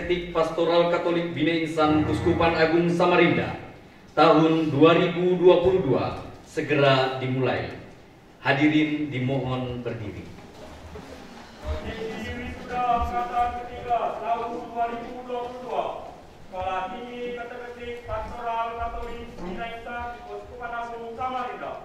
Etik Pastoral Katolik Bina Insan Kuskupan Agung Samarinda tahun 2022 segera dimulai. Hadirin dimohon berdiri. Posisi wisuda angkatan ketiga tahun 2022 Sekolah Tinggi Keteketik Pastoral Katolik Bina Insan Kuskupan Agung Samarinda.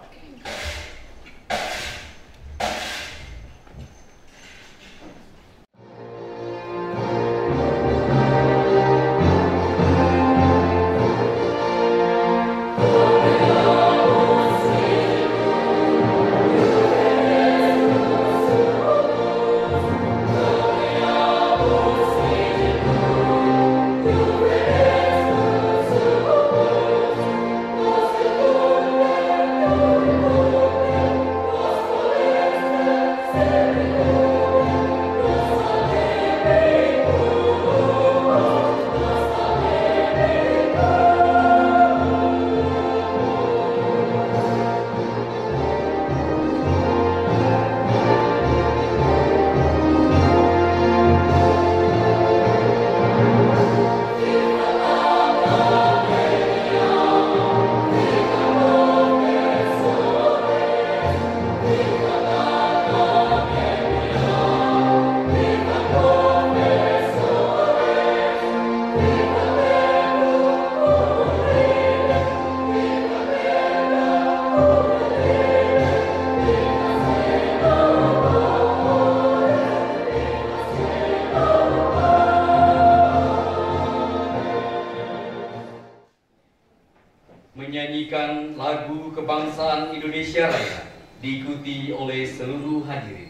Menyanyikan lagu kebangsaan Indonesia Raya diikuti oleh seluruh hadirin.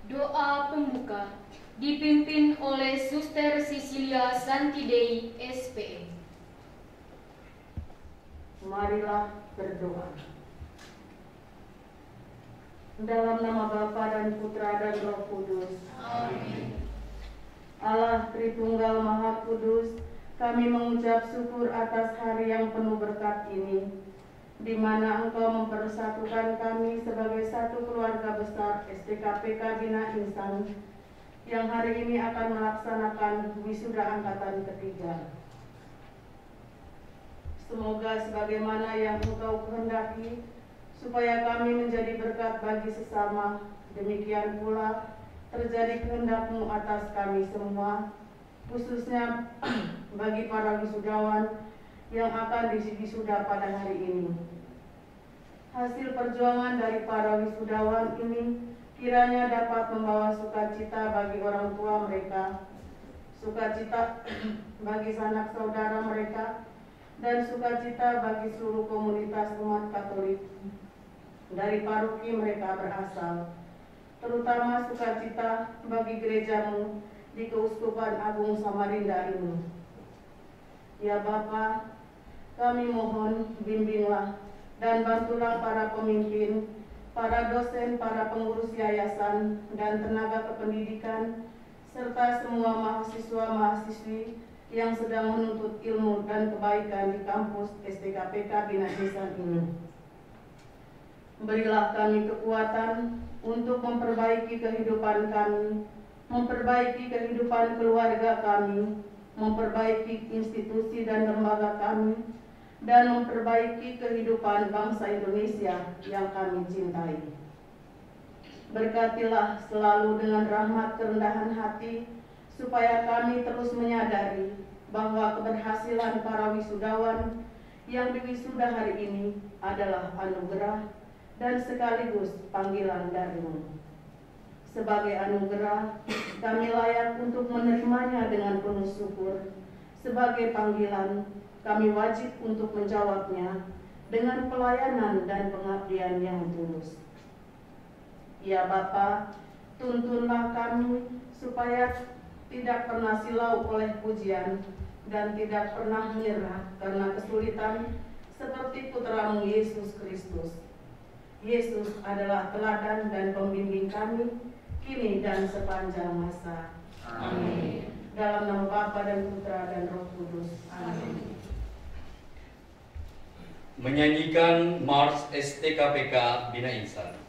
Doa pembuka dipimpin oleh Suster Cecilia Santidei, SPM. Marilah berdoa. Dalam nama Bapa dan Putra dan Roh Kudus. Amin. Allah Tritunggal Maha Kudus, kami mengucap syukur atas hari yang penuh berkat ini, di mana Engkau mempersatukan kami sebagai satu keluarga besar STKPK Bina Insan yang hari ini akan melaksanakan wisuda angkatan ketiga. Semoga sebagaimana yang Engkau kehendaki, supaya kami menjadi berkat bagi sesama, demikian pula terjadi kehendak-Mu atas kami semua, khususnya bagi para wisudawan yang akan diwisuda pada hari ini. Hasil perjuangan dari para wisudawan ini kiranya dapat membawa sukacita bagi orang tua mereka, sukacita bagi sanak saudara mereka, dan sukacita bagi seluruh komunitas umat Katolik dari paroki mereka berasal, terutama sukacita bagi gerejamu di Keuskupan Agung Samarinda ini. Ya Bapa, kami mohon bimbinglah dan bantulah para pemimpin, para dosen, para pengurus yayasan, dan tenaga kependidikan, serta semua mahasiswa-mahasiswi yang sedang menuntut ilmu dan kebaikan di kampus STKPK Bina Insan ini. Berilah kami kekuatan untuk memperbaiki kehidupan kami, memperbaiki kehidupan keluarga kami, memperbaiki institusi dan lembaga kami, dan memperbaiki kehidupan bangsa Indonesia yang kami cintai. Berkatilah selalu dengan rahmat kerendahan hati, supaya kami terus menyadari bahwa keberhasilan para wisudawan yang diwisuda hari ini adalah anugerah dan sekaligus panggilan darimu. Sebagai anugerah, kami layak untuk menerimanya dengan penuh syukur. Sebagai panggilan, kami wajib untuk menjawabnya dengan pelayanan dan pengabdian yang tulus. Ya Bapa, tuntunlah kami supaya tidak pernah silau oleh pujian dan tidak pernah menyerah karena kesulitan, seperti putramu Yesus Kristus. Yesus adalah teladan dan pembimbing kami, kini dan sepanjang masa. Amin. Dalam nama Bapa dan Putra dan Roh Kudus. Amin. Menyanyikan Mars STKPK Bina Insan.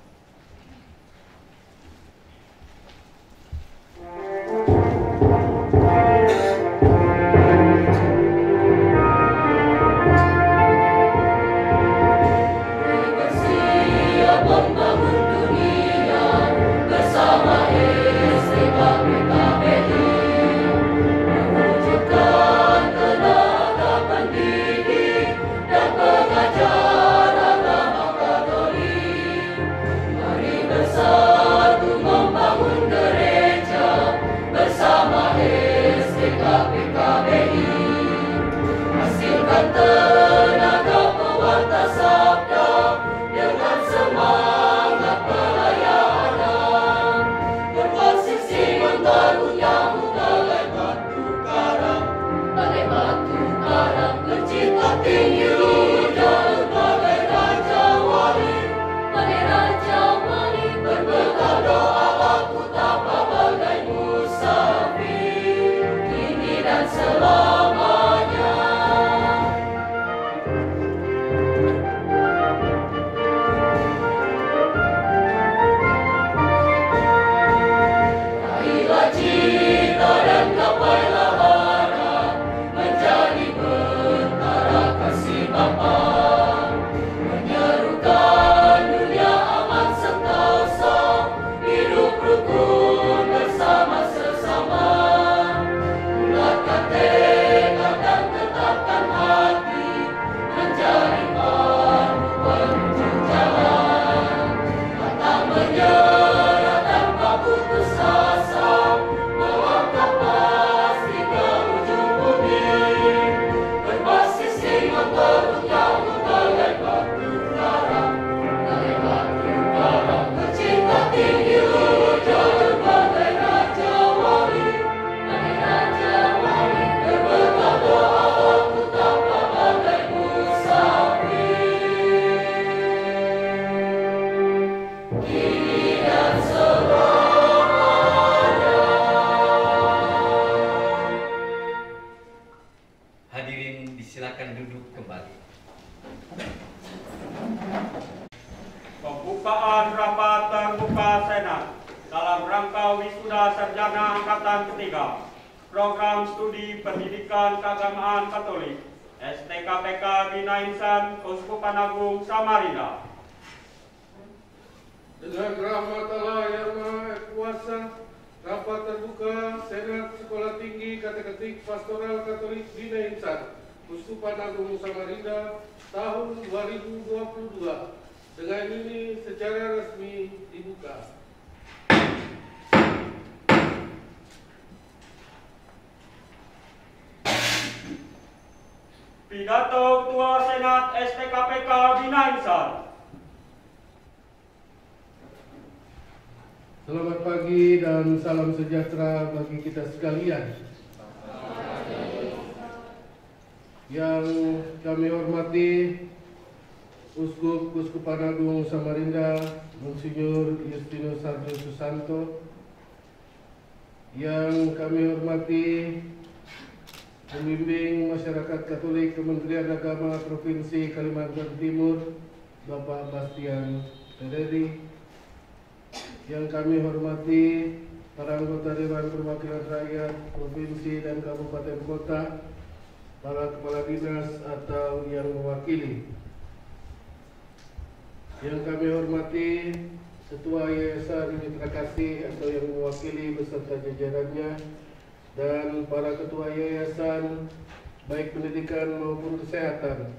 Pembukaan rapat terbuka Senat dalam rangka wisuda sarjana angkatan ketiga program studi pendidikan keagamaan Katolik STKPK Bina Insan Keuskupan Agung Samarinda. Dengan rahmat Allah yang Maha Kuasa, rapat terbuka Senat Sekolah Tinggi Kateketik Pastoral Katolik Bina Insan Keuskupan Agung Samarinda tahun 2022 dengan ini secara resmi dibuka. Pidato Ketua Senat STKPK Bina Insan. Selamat pagi dan salam sejahtera bagi kita sekalian. Yang kami hormati Uskupan Agung Samarinda, Monsinyur Justinus Sarjo Susanto. Yang kami hormati Pembimbing Masyarakat Katolik Kementerian Agama Provinsi Kalimantan Timur, Bapak Bastian Pederi. Yang kami hormati para anggota Dewan Perwakilan Rakyat Provinsi dan Kabupaten Kota, para kepala dinas atau yang mewakili. Yang kami hormati Ketua Yayasan Mitra Kasih atau yang mewakili beserta jajarannya, dan para ketua yayasan baik pendidikan maupun kesehatan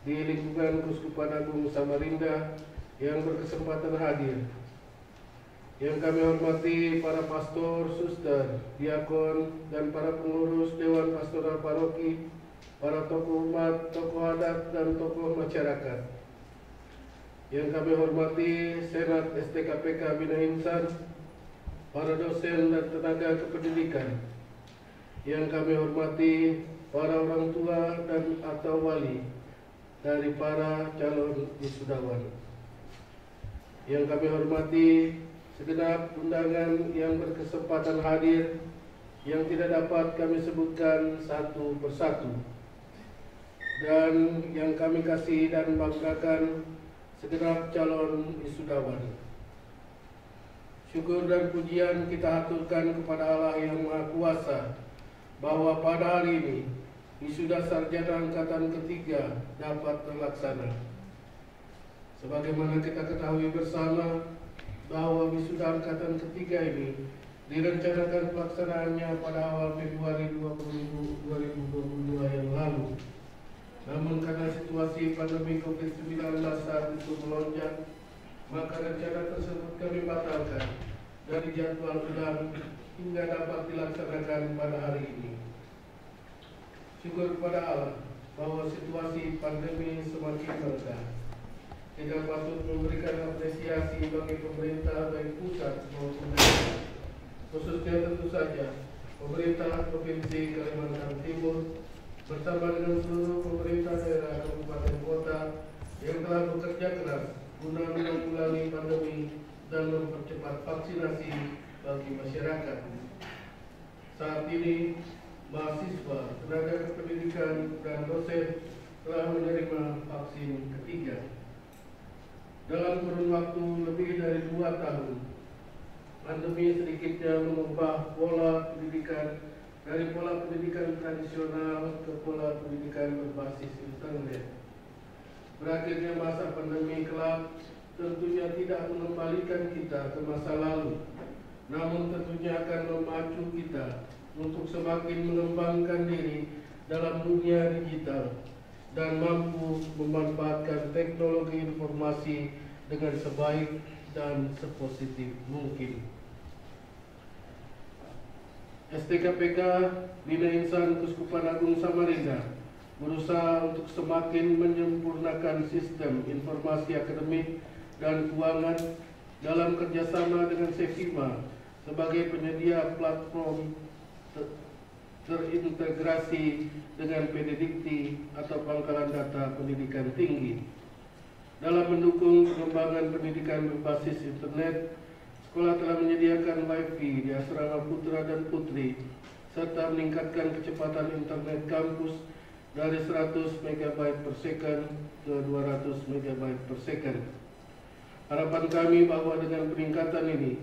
di lingkungan Uskupan Agung Samarinda yang berkesempatan hadir. Yang kami hormati para pastor, suster, diakon, dan para pengurus Dewan Pastoral Paroki, para tokoh umat, tokoh adat, dan tokoh masyarakat. Yang kami hormati Senat STKPK Bina Insan, para dosen dan tenaga kependidikan. Yang kami hormati para orang tua dan atau wali dari para calon wisudawan. Yang kami hormati segenap undangan yang berkesempatan hadir yang tidak dapat kami sebutkan satu persatu, dan yang kami kasih dan banggakan segenap calon wisudawan. Syukur dan pujian kita aturkan kepada Allah yang Maha Kuasa bahwa pada hari ini wisuda sarjana angkatan ketiga dapat terlaksana. Sebagaimana kita ketahui bersama bahwa wisuda angkatan ketiga ini direncanakan pelaksanaannya pada awal Februari 2022 yang lalu. Namun karena situasi pandemi COVID-19 saat itu melonjak, maka rencana tersebut kami batalkan dari jadwal ulang hingga dapat dilaksanakan pada hari ini. Syukur kepada Allah bahwa situasi pandemi semakin mereda. Kita patut memberikan apresiasi bagi pemerintah baik pusat maupun daerah, khususnya tentu saja pemerintah Provinsi Kalimantan Timur bersama dengan seluruh pemerintah daerah kabupaten kota yang telah bekerja keras guna menanggulangi pandemi dan mempercepat vaksinasi bagi masyarakat. Saat ini mahasiswa, tenaga kependidikan, dan dosen telah menerima vaksin ketiga. Dalam kurun waktu lebih dari 2 tahun, pandemi sedikitnya mengubah pola pendidikan dari pola pendidikan tradisional ke pola pendidikan berbasis internet. Berakhirnya masa pandemi kelak tentunya tidak mengembalikan kita ke masa lalu, namun tentunya akan memacu kita untuk semakin mengembangkan diri dalam dunia digital dan mampu memanfaatkan teknologi informasi dengan sebaik dan sepositif mungkin. STKPK Bina Insan Uskupan Agung Samarinda berusaha untuk semakin menyempurnakan sistem informasi akademik dan keuangan dalam kerjasama dengan Sevima sebagai penyedia platform terintegrasi dengan Pededikti atau Pangkalan Data Pendidikan Tinggi. Dalam mendukung pengembangan pendidikan berbasis internet, sekolah telah menyediakan Wi-Fi di asrama putra dan putri serta meningkatkan kecepatan internet kampus dari 100 MB per second ke 200 MB per second. Harapan kami bahwa dengan peningkatan ini,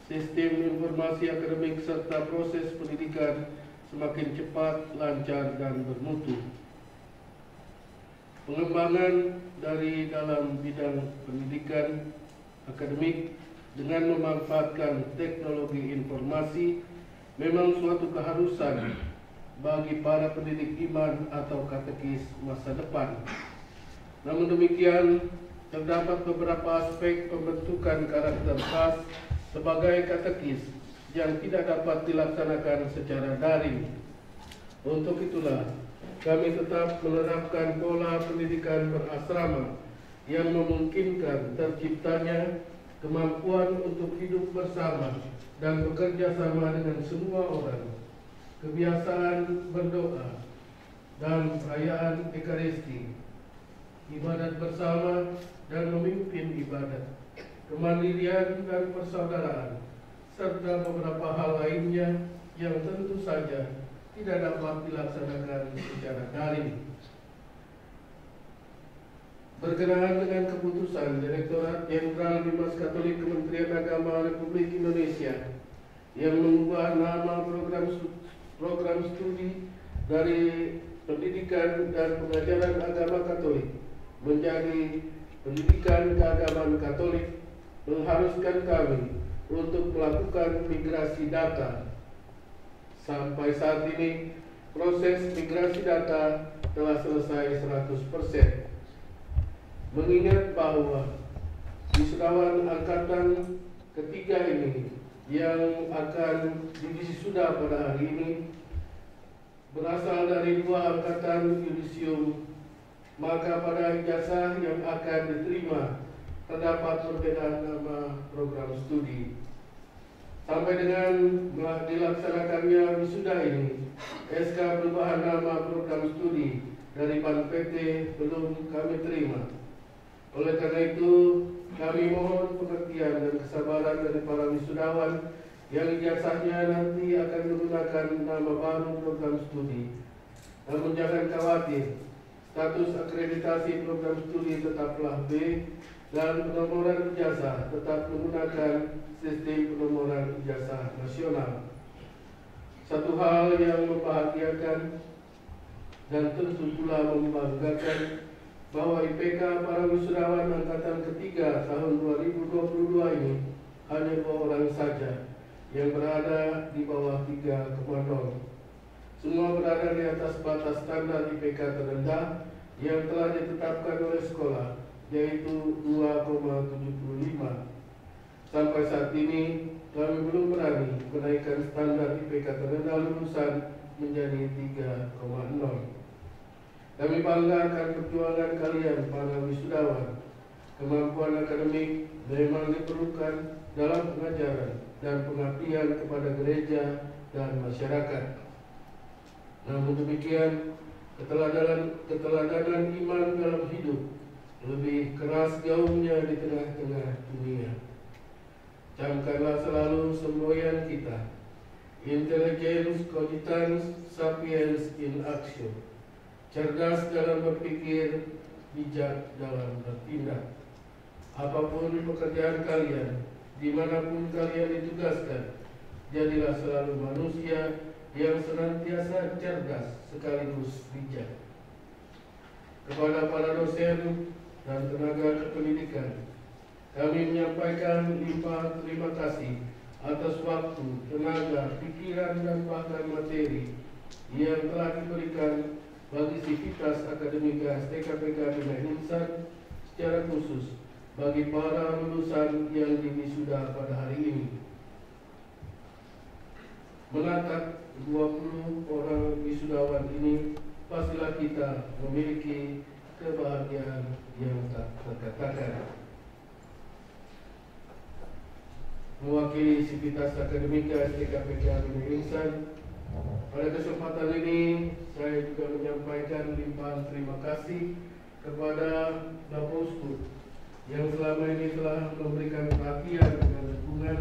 sistem informasi akademik serta proses pendidikan semakin cepat, lancar, dan bermutu. Pengembangan dari dalam bidang pendidikan akademik dengan memanfaatkan teknologi informasi memang suatu keharusan bagi para pendidik iman atau katekis masa depan. Namun demikian, terdapat beberapa aspek pembentukan karakter khas sebagai katekis yang tidak dapat dilaksanakan secara daring. Untuk itulah, kami tetap menerapkan pola pendidikan berasrama yang memungkinkan terciptanya kemampuan untuk hidup bersama dan bekerja sama dengan semua orang, kebiasaan berdoa, dan perayaan Ekaristi, ibadat bersama dan memimpin ibadat, kemandirian dan persaudaraan, serta beberapa hal lainnya yang tentu saja tidak dapat dilaksanakan secara daring. Berkenaan dengan keputusan Direktorat Jenderal Bimas Katolik Kementerian Agama Republik Indonesia yang mengubah nama program studi dari Pendidikan dan Pengajaran Agama Katolik menjadi Pendidikan Keagamaan Katolik, mengharuskan kami untuk melakukan migrasi data. Sampai saat ini, proses migrasi data telah selesai 100%. Mengingat bahwa wisudawan angkatan ketiga ini yang akan diwisuda pada hari ini berasal dari 2 angkatan yudisium, maka pada ijazah yang akan diterima terdapat perbedaan nama program studi. Sampai dengan dilaksanakannya wisuda ini, SK perubahan nama program studi dari PAN PT belum kami terima. Oleh karena itu, kami mohon pengertian dan kesabaran dari para wisudawan yang ijazahnya nanti akan menggunakan nama baru program studi. Namun jangan khawatir, status akreditasi program studi tetaplah B dan penomoran ijazah tetap menggunakan sistem penomoran ijazah nasional. Satu hal yang membahagiakan dan tentu pula membanggakan bahwa IPK para wisudawan angkatan ketiga tahun 2022 ini hanya 2 orang saja yang berada di bawah 3,0. Semua berada di atas batas standar IPK terendah yang telah ditetapkan oleh sekolah, yaitu 2,75. Sampai saat ini kami belum berani menaikkan standar IPK terendah lulusan menjadi 3,0. Kami bangga akan perjuangan kalian para wisudawan. Kemampuan akademik memang diperlukan dalam pengajaran dan pengabdian kepada gereja dan masyarakat. Namun demikian, keteladanan iman dalam hidup lebih keras gaungnya di tengah-tengah dunia. Camkanlah selalu semboyan kita, intelligence cogitans sapiens in action. Cerdas dalam berpikir, bijak dalam bertindak. Apapun pekerjaan kalian, dimanapun kalian ditugaskan, jadilah selalu manusia yang senantiasa cerdas sekaligus bijak. Kepada para dosen dan tenaga kependidikan, kami menyampaikan limpah terima kasih atas waktu, tenaga, pikiran, dan bahkan materi yang telah diberikan bagi sivitas akademika STKPK Bina Insan, secara khusus bagi para lulusan yang diwisuda pada hari ini. Menatap 20 orang wisudawan ini, pastilah kita memiliki kebahagiaan yang tak terkatakan. Mewakili sivitas akademika STKPK Bina Insan, pada kesempatan ini saya juga menyampaikan limpahan terima kasih kepada Bapak Uskup yang selama ini telah memberikan perhatian dan dukungan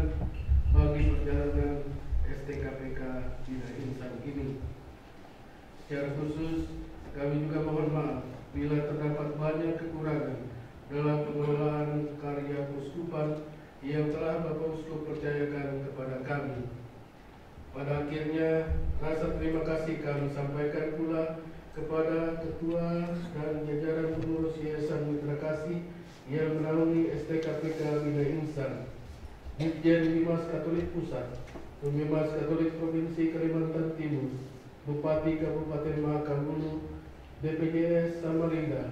bagi perjalanan STKPK Bina Insan ini. Secara khusus, kami juga mohon maaf bila terdapat banyak kekurangan dalam pengelolaan karya keuskupan yang telah Bapak Uskup percayakan kepada kami. Pada akhirnya, rasa terima kasih kami sampaikan pula kepada Ketua dan jajaran pengurus Yayasan Mitra Kasih yang menaungi STKPK Bina Insan, Ditjen Bimas Katolik Pusat, Pemimas Katolik Provinsi Kalimantan Timur, Bupati Kabupaten Mahakam, BPJS Samarinda,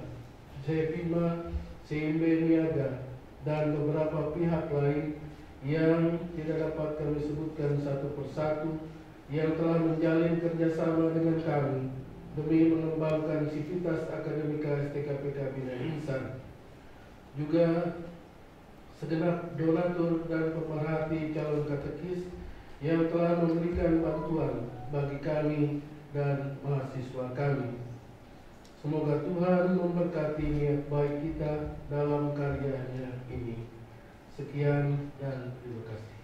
Jepima, CIMB Niaga, dan beberapa pihak lain yang tidak dapat kami sebutkan satu persatu yang telah menjalin kerjasama dengan kami demi mengembangkan sivitas akademika STKPK Bina Insan. Juga segenap donatur dan pemerhati calon katekis yang telah memberikan bantuan bagi kami dan mahasiswa kami. Semoga Tuhan memberkati niat baik kita dalam karyanya ini. Sekian dan terima kasih.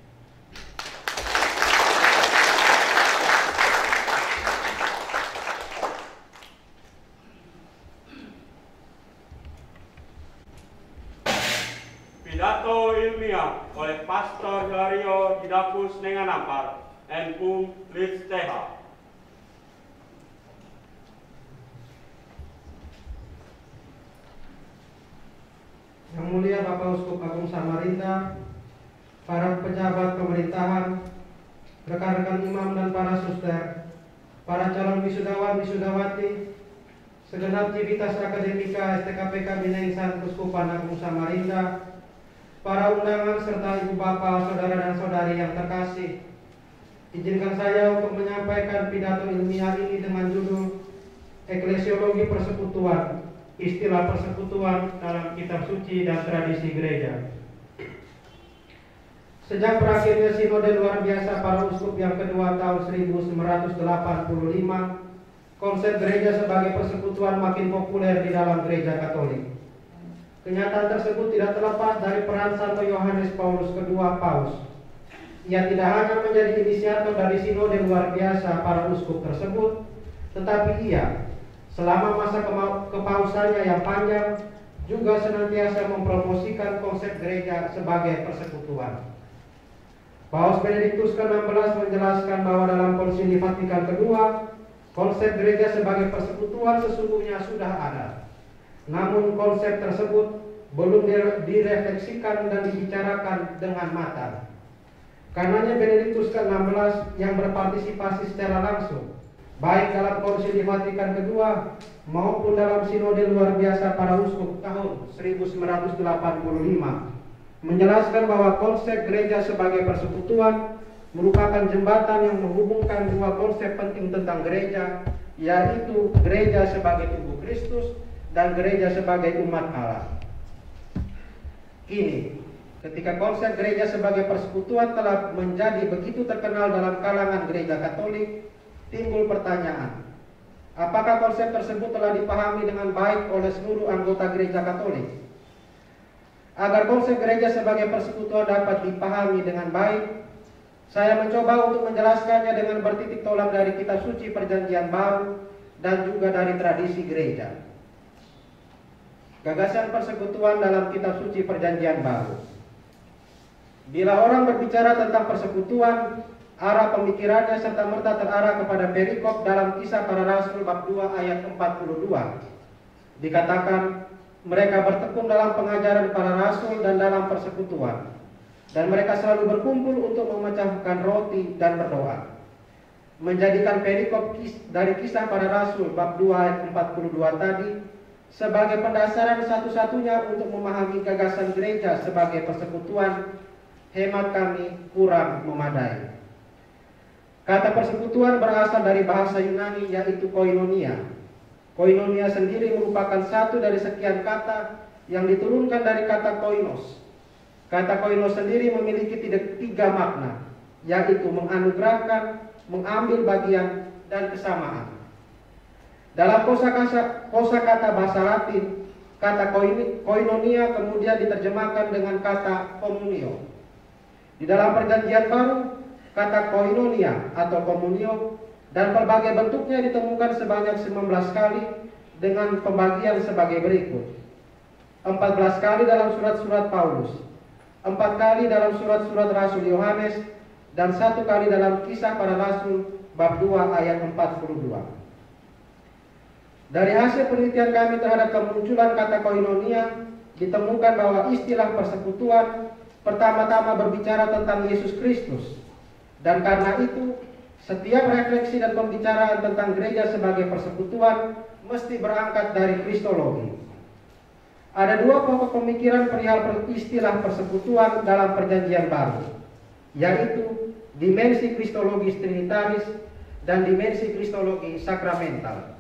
Pidato ilmiah oleh Pastor Hilario Didapus Nenganampar, NU Lits TH. Yang mulia Bapak Uskup Agung Samarinda, para pejabat pemerintahan, rekan-rekan imam dan para suster, para calon wisudawan wisudawati, segenap civitas akademika STKPK Bina Insan Uskupan Agung Samarinda, para undangan serta ibu bapak, saudara dan saudari yang terkasih, izinkan saya untuk menyampaikan pidato ilmiah ini dengan judul Eklesiologi Persekutuan, istilah persekutuan dalam kitab suci dan tradisi gereja. Sejak berakhirnya sinode luar biasa para uskup yang kedua tahun 1985, konsep gereja sebagai persekutuan makin populer di dalam gereja Katolik. Kenyataan tersebut tidak terlepas dari peran Santo Yohanes Paulus II Paus. Ia tidak hanya menjadi inisiator dari sinode luar biasa para uskup tersebut, tetapi ia selama masa kepausannya yang panjang juga senantiasa mempromosikan konsep gereja sebagai persekutuan. Paus Benediktus ke-16 menjelaskan bahwa dalam Konsili Vatikan II, konsep gereja sebagai persekutuan sesungguhnya sudah ada. Namun konsep tersebut belum direfleksikan dan dibicarakan dengan matang. Karenanya Benediktus ke-16 yang berpartisipasi secara langsung baik dalam Konsili Vatikan II maupun dalam sinode luar biasa para uskup tahun 1985 menjelaskan bahwa konsep gereja sebagai persekutuan merupakan jembatan yang menghubungkan dua konsep penting tentang gereja, yaitu gereja sebagai tubuh Kristus dan gereja sebagai umat Allah. Kini, ketika konsep gereja sebagai persekutuan telah menjadi begitu terkenal dalam kalangan gereja Katolik, timbul pertanyaan, apakah konsep tersebut telah dipahami dengan baik oleh seluruh anggota gereja Katolik? Agar konsep gereja sebagai persekutuan dapat dipahami dengan baik, saya mencoba untuk menjelaskannya dengan bertitik tolak dari kitab suci Perjanjian Baru dan juga dari tradisi gereja. Gagasan persekutuan dalam kitab suci Perjanjian Baru. Bila orang berbicara tentang persekutuan, arah pemikirannya serta-merta terarah kepada perikop dalam Kisah Para Rasul bab 2 ayat 42. Dikatakan, mereka bertekun dalam pengajaran para rasul dan dalam persekutuan, dan mereka selalu berkumpul untuk memecahkan roti dan berdoa. Menjadikan perikop dari Kisah Para Rasul bab 2 ayat 42 tadi sebagai pendasaran satu-satunya untuk memahami gagasan gereja sebagai persekutuan, hemat kami kurang memadai. Kata persekutuan berasal dari bahasa Yunani yaitu koinonia. Koinonia sendiri merupakan satu dari sekian kata yang diturunkan dari kata koinos. Kata koinos sendiri memiliki tiga makna, yaitu menganugerahkan, mengambil bagian, dan kesamaan. Dalam kosakata bahasa Latin, kata koinonia kemudian diterjemahkan dengan kata komunio. Di dalam Perjanjian Baru, kata koinonia atau komunio dan berbagai bentuknya ditemukan sebanyak 19 kali dengan pembagian sebagai berikut. 14 kali dalam surat-surat Paulus, 4 kali dalam surat-surat Rasul Yohanes, dan 1 kali dalam Kisah Para Rasul bab 2 ayat 42. Dari hasil penelitian kami terhadap kemunculan kata koinonia, ditemukan bahwa istilah persekutuan pertama-tama berbicara tentang Yesus Kristus. Dan karena itu, setiap refleksi dan pembicaraan tentang gereja sebagai persekutuan mesti berangkat dari kristologi. Ada dua pokok pemikiran perihal istilah persekutuan dalam Perjanjian Baru, yaitu dimensi kristologis trinitaris dan dimensi kristologi sakramental.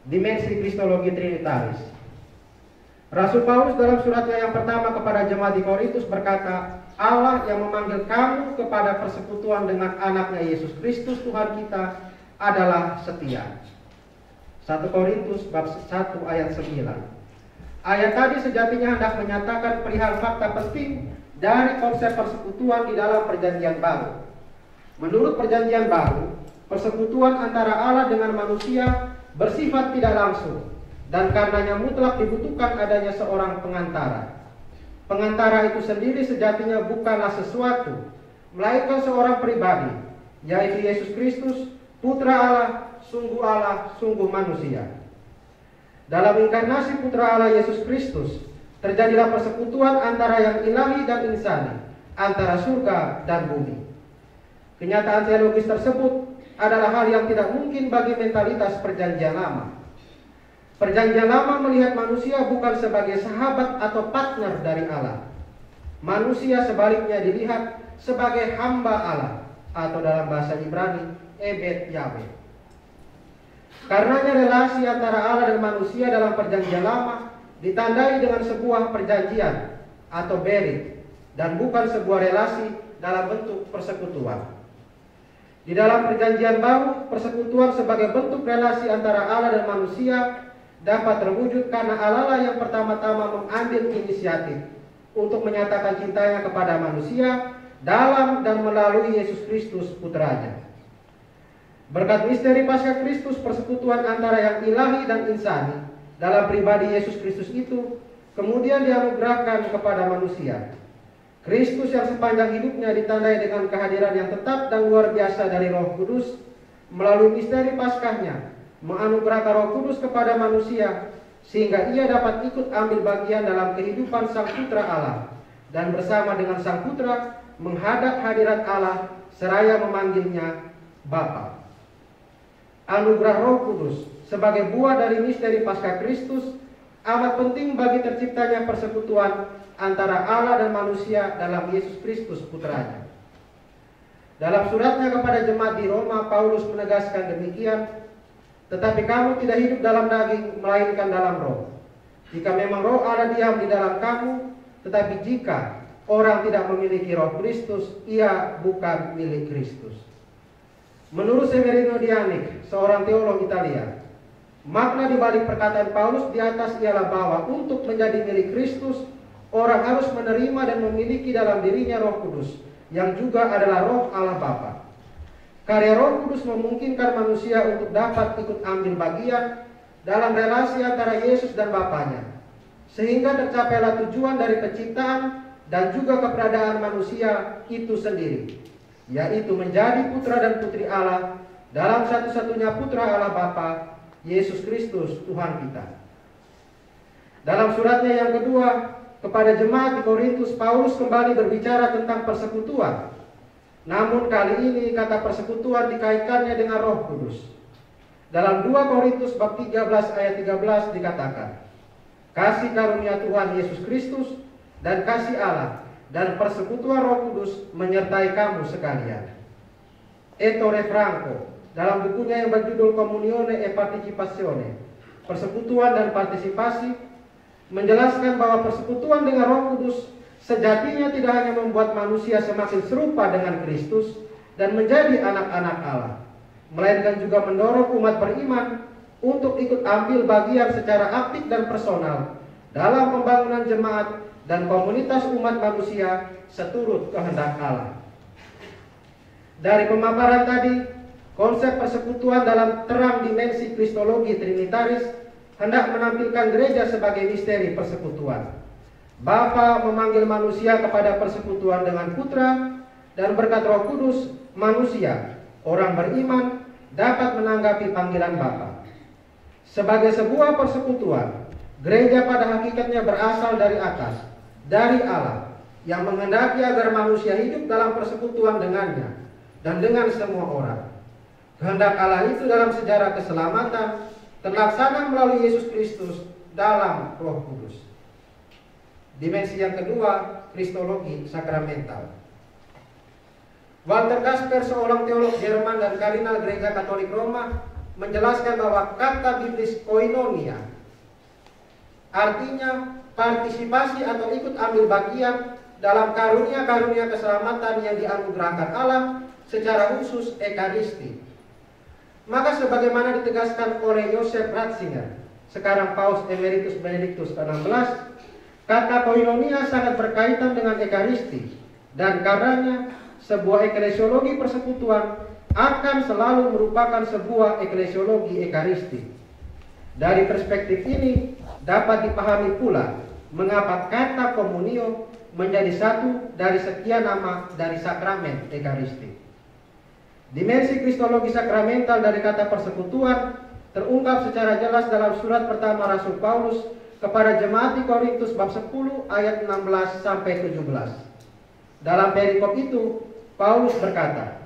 Dimensi kristologi trinitaris. Rasul Paulus dalam suratnya yang pertama kepada jemaat di Korintus berkata, Allah yang memanggil kamu kepada persekutuan dengan anaknya Yesus Kristus Tuhan kita adalah setia. 1 Korintus bab 1 ayat 9. Ayat tadi sejatinya hendak menyatakan perihal fakta penting dari konsep persekutuan di dalam perjanjian baru. Menurut perjanjian baru, persekutuan antara Allah dengan manusia bersifat tidak langsung, dan karenanya mutlak dibutuhkan adanya seorang pengantara. Pengantara itu sendiri sejatinya bukanlah sesuatu, melainkan seorang pribadi, yaitu Yesus Kristus, Putra Allah, sungguh manusia. Dalam inkarnasi Putra Allah Yesus Kristus, terjadilah persekutuan antara yang ilahi dan insani, antara surga dan bumi. Kenyataan teologis tersebut adalah hal yang tidak mungkin bagi mentalitas perjanjian lama. Perjanjian lama melihat manusia bukan sebagai sahabat atau partner dari Allah. Manusia sebaliknya dilihat sebagai hamba Allah, atau dalam bahasa Ibrani, Ebed Yahweh. Karenanya relasi antara Allah dan manusia dalam perjanjian lama ditandai dengan sebuah perjanjian atau berit, dan bukan sebuah relasi dalam bentuk persekutuan. Di dalam perjanjian baru, persekutuan sebagai bentuk relasi antara Allah dan manusia dapat terwujud karena Allah yang pertama-tama mengambil inisiatif untuk menyatakan cintanya kepada manusia dalam dan melalui Yesus Kristus Putranya. Berkat misteri Paskah Kristus, persekutuan antara yang ilahi dan insani dalam pribadi Yesus Kristus itu kemudian dianugerahkan kepada manusia. Kristus yang sepanjang hidupnya ditandai dengan kehadiran yang tetap dan luar biasa dari Roh Kudus melalui misteri Paskahnya menganugerahkan Roh Kudus kepada manusia sehingga ia dapat ikut ambil bagian dalam kehidupan Sang Putra Allah dan bersama dengan Sang Putra menghadap hadirat Allah seraya memanggilnya Bapa. Anugerah Roh Kudus sebagai buah dari misteri Paskah Kristus amat penting bagi terciptanya persekutuan antara Allah dan manusia dalam Yesus Kristus Putranya. Dalam suratnya kepada jemaat di Roma, Paulus menegaskan demikian, tetapi kamu tidak hidup dalam daging, melainkan dalam roh. Jika memang roh Allah diam di dalam kamu, tetapi jika orang tidak memiliki roh Kristus, ia bukan milik Kristus. Menurut Severino Dianik, seorang teolog Italia, makna di balik perkataan Paulus di atas ialah bahwa untuk menjadi milik Kristus, orang harus menerima dan memiliki dalam dirinya Roh Kudus, yang juga adalah roh Allah Bapa. Karya Roh Kudus memungkinkan manusia untuk dapat ikut ambil bagian dalam relasi antara Yesus dan Bapanya, sehingga tercapailah tujuan dari penciptaan dan juga keberadaan manusia itu sendiri, yaitu menjadi putra dan putri Allah dalam satu-satunya putra Allah Bapa, Yesus Kristus Tuhan kita. Dalam suratnya yang kedua kepada jemaat di Korintus, Paulus kembali berbicara tentang persekutuan. Namun kali ini kata persekutuan dikaitkannya dengan Roh Kudus. Dalam 2 Korintus bab 13 ayat 13 dikatakan, kasih karunia Tuhan Yesus Kristus dan kasih Allah dan persekutuan Roh Kudus menyertai kamu sekalian. Ettore Franco dalam bukunya yang berjudul Comunione e Partecipazione, persekutuan dan partisipasi, menjelaskan bahwa persekutuan dengan Roh Kudus sejatinya tidak hanya membuat manusia semakin serupa dengan Kristus dan menjadi anak-anak Allah, melainkan juga mendorong umat beriman untuk ikut ambil bagian secara aktif dan personal dalam pembangunan jemaat dan komunitas umat manusia seturut kehendak Allah. Dari pemaparan tadi, konsep persekutuan dalam terang dimensi kristologi trinitaris hendak menampilkan gereja sebagai misteri persekutuan. Bapa memanggil manusia kepada persekutuan dengan Putra, dan berkat Roh Kudus, manusia, orang beriman, dapat menanggapi panggilan Bapa. Sebagai sebuah persekutuan, gereja pada hakikatnya berasal dari atas, dari Allah, yang menghendaki agar manusia hidup dalam persekutuan dengannya, dan dengan semua orang. Kehendak Allah itu dalam sejarah keselamatan, terlaksana melalui Yesus Kristus dalam Roh Kudus. Dimensi yang kedua, kristologi sakramental. Walter Kasper, seorang teolog Jerman dan kardinal Gereja Katolik Roma, menjelaskan bahwa kata biblis koinonia artinya partisipasi atau ikut ambil bagian dalam karunia-karunia keselamatan yang dianugerahkan Allah secara khusus Ekaristi. Maka sebagaimana ditegaskan oleh Joseph Ratzinger, sekarang Paus Emeritus Benediktus ke-16, kata koinonia sangat berkaitan dengan Ekaristi, dan karenanya sebuah eklesiologi persekutuan akan selalu merupakan sebuah eklesiologi Ekaristi. Dari perspektif ini dapat dipahami pula mengapa kata komunio menjadi satu dari sekian nama dari sakramen Ekaristi. Dimensi kristologi sakramental dari kata persekutuan terungkap secara jelas dalam surat pertama Rasul Paulus kepada jemaat di Korintus bab 10 ayat 16 sampai 17. Dalam perikop itu Paulus berkata,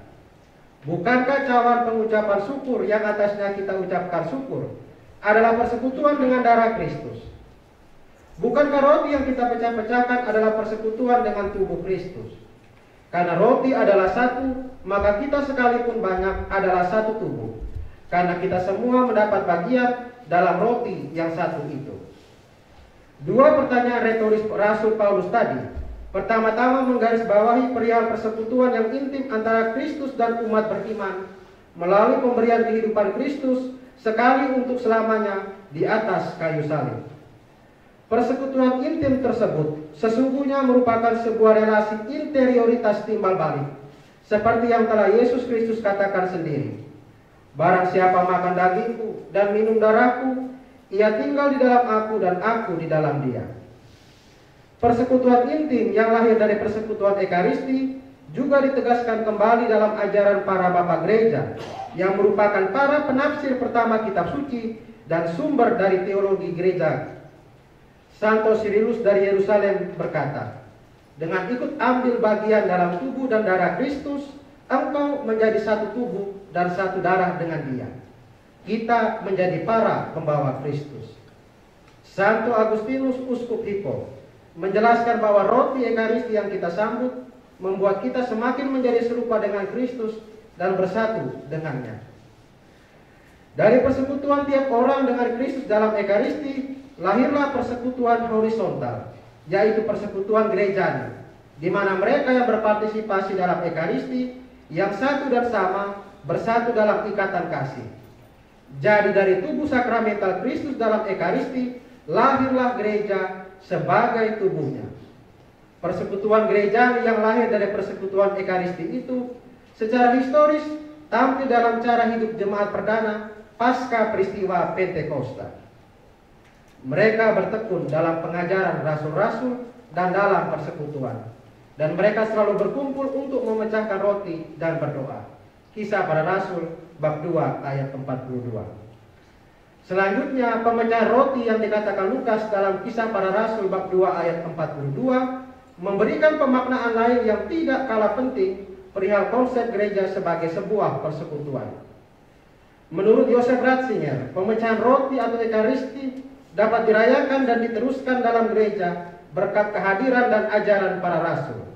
"Bukankah cawan pengucapan syukur yang atasnya kita ucapkan syukur adalah persekutuan dengan darah Kristus? Bukankah roti yang kita pecah-pecahkan adalah persekutuan dengan tubuh Kristus? Karena roti adalah satu, maka kita sekalipun banyak adalah satu tubuh. Karena kita semua mendapat bagian dalam roti yang satu itu." Dua pertanyaan retoris Rasul Paulus tadi, pertama-tama menggarisbawahi perihal persekutuan yang intim antara Kristus dan umat beriman melalui pemberian kehidupan Kristus sekali untuk selamanya di atas kayu salib. Persekutuan intim tersebut sesungguhnya merupakan sebuah relasi interioritas timbal balik, seperti yang telah Yesus Kristus katakan sendiri, "Barang siapa makan dagingku dan minum darahku, ia tinggal di dalam aku dan aku di dalam dia." Persekutuan intim yang lahir dari persekutuan Ekaristi juga ditegaskan kembali dalam ajaran para bapak gereja yang merupakan para penafsir pertama kitab suci dan sumber dari teologi gereja. Santo Cyrillus dari Yerusalem berkata, "Dengan ikut ambil bagian dalam tubuh dan darah Kristus, engkau menjadi satu tubuh dan satu darah dengan dia. Kita menjadi para pembawa Kristus." Santo Agustinus Uskup Hippo menjelaskan bahwa roti Ekaristi yang kita sambut membuat kita semakin menjadi serupa dengan Kristus dan bersatu dengannya. Dari persekutuan tiap orang dengan Kristus dalam Ekaristi, lahirlah persekutuan horizontal, yaitu persekutuan gerejani, di mana mereka yang berpartisipasi dalam Ekaristi yang satu dan sama bersatu dalam ikatan kasih. Jadi dari tubuh sakramental Kristus dalam Ekaristi, lahirlah gereja sebagai tubuhnya. Persekutuan gerejani yang lahir dari persekutuan Ekaristi itu secara historis tampil dalam cara hidup jemaat perdana pasca peristiwa Pentakosta. Mereka bertekun dalam pengajaran rasul-rasul dan dalam persekutuan, dan mereka selalu berkumpul untuk memecahkan roti dan berdoa. Kisah Para Rasul bab 2 ayat 42. Selanjutnya, pemecahan roti yang dikatakan Lukas dalam Kisah Para Rasul bab 2 ayat 42 memberikan pemaknaan lain yang tidak kalah penting perihal konsep gereja sebagai sebuah persekutuan. Menurut Joseph Ratzinger, pemecahan roti atau Ekaristi dapat dirayakan dan diteruskan dalam gereja berkat kehadiran dan ajaran para rasul.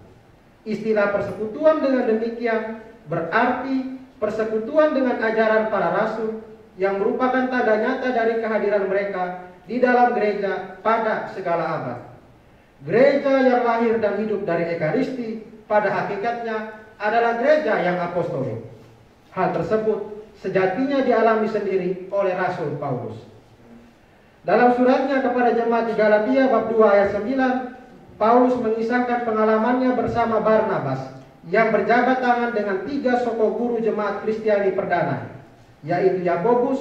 Istilah persekutuan dengan demikian berarti persekutuan dengan ajaran para rasul yang merupakan tanda nyata dari kehadiran mereka di dalam gereja pada segala abad. Gereja yang lahir dan hidup dari Ekaristi pada hakikatnya adalah gereja yang apostolik. Hal tersebut sejatinya dialami sendiri oleh Rasul Paulus. Dalam suratnya kepada jemaat di Galatia bab 2 ayat 9, Paulus mengisahkan pengalamannya bersama Barnabas yang berjabat tangan dengan 3 soko guru jemaat Kristiani perdana, yaitu Yakobus,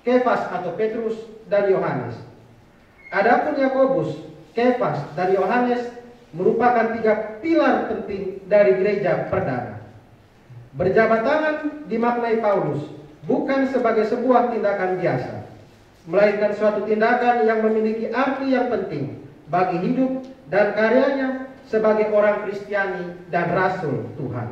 Kefas atau Petrus, dan Yohanes. Adapun Yakobus, Kefas, dan Yohanes merupakan 3 pilar penting dari gereja perdana. Berjabat tangan dimaknai Paulus bukan sebagai sebuah tindakan biasa, melainkan suatu tindakan yang memiliki arti yang penting bagi hidup dan karyanya sebagai orang Kristiani dan Rasul Tuhan.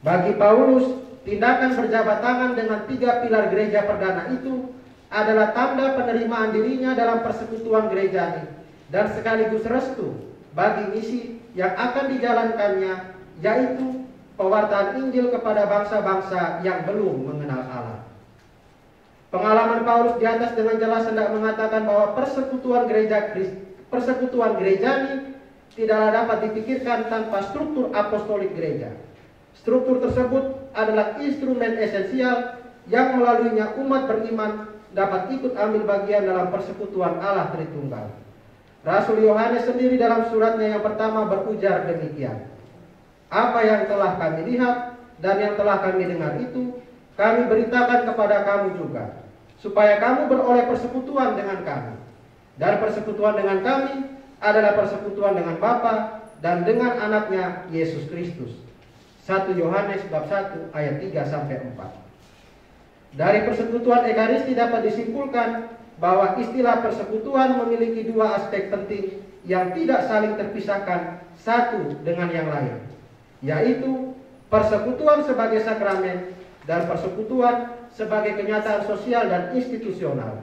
Bagi Paulus, tindakan berjabat tangan dengan 3 pilar gereja perdana itu adalah tanda penerimaan dirinya dalam persekutuan gerejani dan sekaligus restu bagi misi yang akan dijalankannya, yaitu pewartaan Injil kepada bangsa-bangsa yang belum mengenal Allah. Pengalaman Paulus di atas dengan jelas hendak mengatakan bahwa persekutuan gereja persekutuan gerejani tidaklah dapat dipikirkan tanpa struktur apostolik gereja. Struktur tersebut adalah instrumen esensial yang melaluinya umat beriman dapat ikut ambil bagian dalam persekutuan Allah Tritunggal. Rasul Yohanes sendiri dalam suratnya yang pertama berujar demikian. Apa yang telah kami lihat dan yang telah kami dengar itu kami beritakan kepada kamu juga, supaya kamu beroleh persekutuan dengan kami. Dan persekutuan dengan kami adalah persekutuan dengan Bapa dan dengan anaknya Yesus Kristus. 1 Yohanes bab 1 ayat 3-4. Dari persekutuan Ekaristi dapat disimpulkan bahwa istilah persekutuan memiliki dua aspek penting yang tidak saling terpisahkan satu dengan yang lain, yaitu persekutuan sebagai sakramen dan persekutuan sebagai kenyataan sosial dan institusional.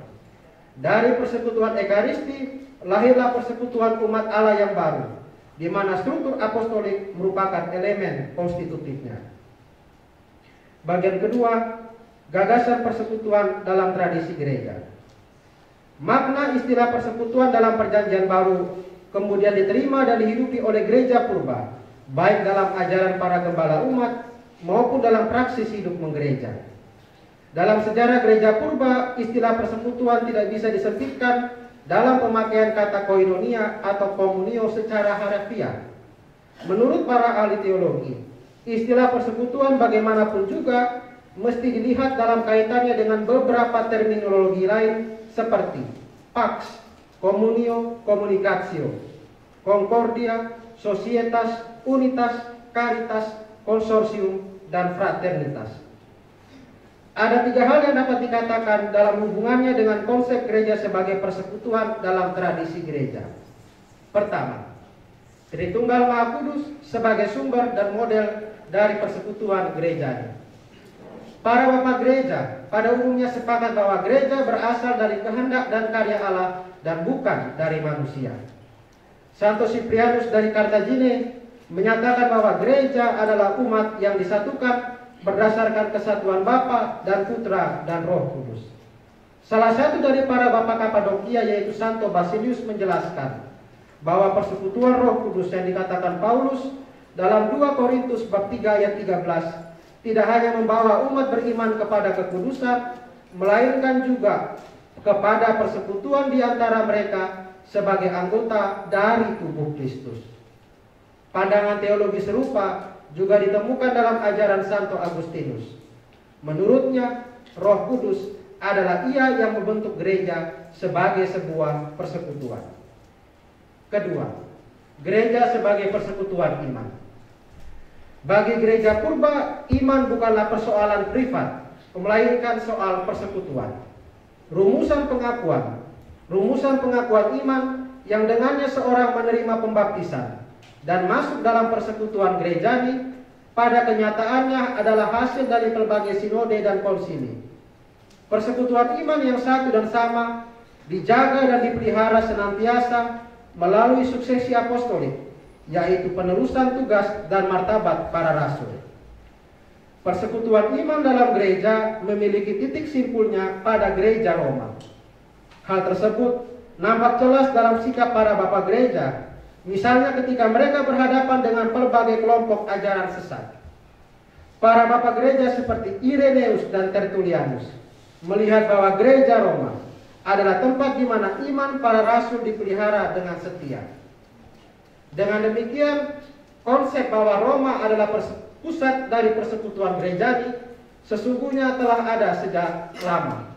Dari persekutuan Ekaristi lahirlah persekutuan umat Allah yang baru, di mana struktur apostolik merupakan elemen konstitutifnya. Bagian kedua, gagasan persekutuan dalam tradisi gereja. Makna istilah persekutuan dalam Perjanjian Baru kemudian diterima dan dihidupi oleh gereja purba, baik dalam ajaran para gembala umat maupun dalam praksis hidup menggereja. Dalam sejarah gereja purba, istilah persekutuan tidak bisa disempitkan dalam pemakaian kata koinonia atau komunio secara harafiah. Menurut para ahli teologi, istilah persekutuan bagaimanapun juga mesti dilihat dalam kaitannya dengan beberapa terminologi lain seperti pax, communio, communicatio, concordia, societas, unitas, caritas, consortium, dan fraternitas. Ada tiga hal yang dapat dikatakan dalam hubungannya dengan konsep gereja sebagai persekutuan dalam tradisi gereja. Pertama, Tritunggal Maha Kudus sebagai sumber dan model dari persekutuan gereja. Para bapak gereja pada umumnya sepakat bahwa gereja berasal dari kehendak dan karya Allah dan bukan dari manusia. Santo Cyprianus dari Kartagine menyatakan bahwa gereja adalah umat yang disatukan berdasarkan kesatuan Bapa dan Putra dan Roh Kudus. Salah satu dari para bapak Kapadokia yaitu Santo Basilius menjelaskan bahwa persekutuan Roh Kudus yang dikatakan Paulus dalam 2 Korintus bab 3 ayat 13 tidak hanya membawa umat beriman kepada kekudusan, melainkan juga kepada persekutuan di antara mereka sebagai anggota dari tubuh Kristus. Pandangan teologi serupa juga ditemukan dalam ajaran Santo Agustinus. Menurutnya, Roh Kudus adalah Ia yang membentuk gereja sebagai sebuah persekutuan. Kedua, gereja sebagai persekutuan iman. Bagi gereja purba, iman bukanlah persoalan privat, melainkan soal persekutuan. Rumusan pengakuan iman yang dengannya seorang menerima pembaptisan dan masuk dalam persekutuan gerejani pada kenyataannya adalah hasil dari berbagai sinode dan konsili. Persekutuan iman yang satu dan sama dijaga dan dipelihara senantiasa melalui suksesi apostolik, yaitu penerusan tugas dan martabat para rasul. Persekutuan iman dalam gereja memiliki titik simpulnya pada gereja Roma. Hal tersebut nampak jelas dalam sikap para bapak gereja, misalnya ketika mereka berhadapan dengan berbagai kelompok ajaran sesat. Para bapak gereja seperti Irenaeus dan Tertullianus melihat bahwa gereja Roma adalah tempat di mana iman para rasul dipelihara dengan setia. Dengan demikian, konsep bahwa Roma adalah pusat dari persekutuan gerejani sesungguhnya telah ada sejak lama.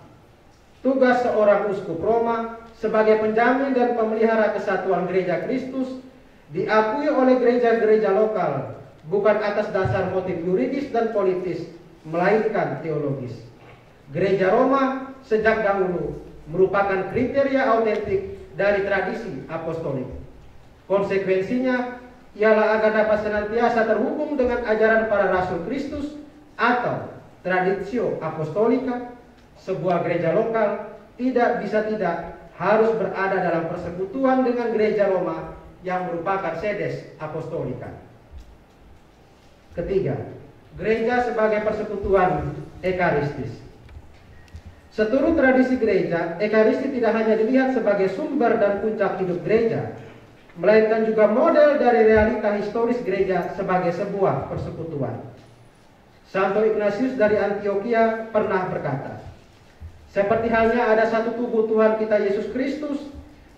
Tugas seorang uskup Roma sebagai penjamin dan pemelihara kesatuan gereja Kristus diakui oleh gereja-gereja lokal bukan atas dasar motif yuridis dan politis, melainkan teologis. Gereja Roma sejak dahulu merupakan kriteria autentik dari tradisi apostolik. Konsekuensinya ialah agar dapat senantiasa terhubung dengan ajaran para rasul Kristus atau traditio apostolika, sebuah gereja lokal tidak bisa tidak harus berada dalam persekutuan dengan gereja Roma yang merupakan sedes apostolika. Ketiga, gereja sebagai persekutuan ekaristis. Seturut tradisi gereja, Ekaristi tidak hanya dilihat sebagai sumber dan puncak hidup gereja, melainkan juga model dari realita historis gereja sebagai sebuah persekutuan. Santo Ignatius dari Antioquia pernah berkata, seperti halnya ada satu tubuh Tuhan kita Yesus Kristus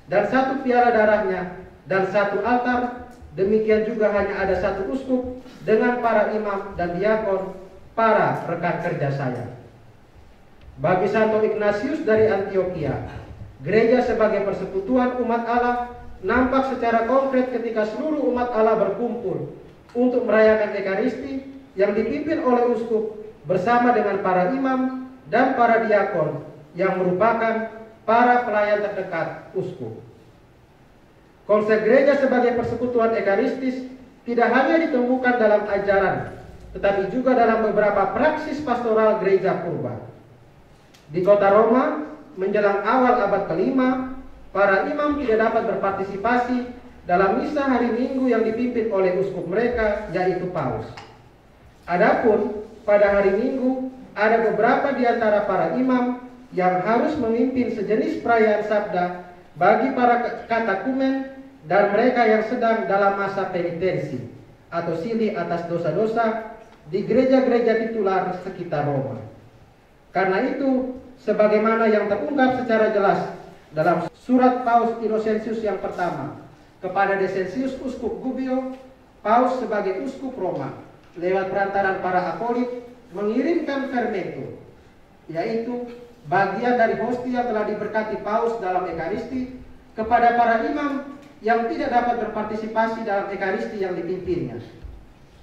dan satu piala darahnya dan satu altar, demikian juga hanya ada satu uskup dengan para imam dan diakon, para rekan kerja saya. Bagi Santo Ignatius dari Antioquia, gereja sebagai persekutuan umat Allah nampak secara konkret ketika seluruh umat Allah berkumpul untuk merayakan Ekaristi yang dipimpin oleh uskup bersama dengan para imam dan para diakon yang merupakan para pelayan terdekat uskup. Konsep gereja sebagai persekutuan ekaristis tidak hanya ditemukan dalam ajaran, tetapi juga dalam beberapa praksis pastoral gereja purba. Di kota Roma, menjelang awal abad ke-5, para imam tidak dapat berpartisipasi dalam misa hari Minggu yang dipimpin oleh uskup mereka, yaitu Paus. Adapun pada hari Minggu, ada beberapa di antara para imam yang harus memimpin sejenis perayaan sabda bagi para katakumen dan mereka yang sedang dalam masa penitensi atau silih atas dosa-dosa di gereja-gereja titular sekitar Roma. Karena itu, sebagaimana yang terungkap secara jelas dalam surat Paus Innocentius yang pertama kepada Decentius Uskup Gubbio, Paus sebagai uskup Roma lewat perantaran para akolit mengirimkan fermento, yaitu bagian dari hostia telah diberkati Paus dalam Ekaristi kepada para imam yang tidak dapat berpartisipasi dalam Ekaristi yang dipimpinnya.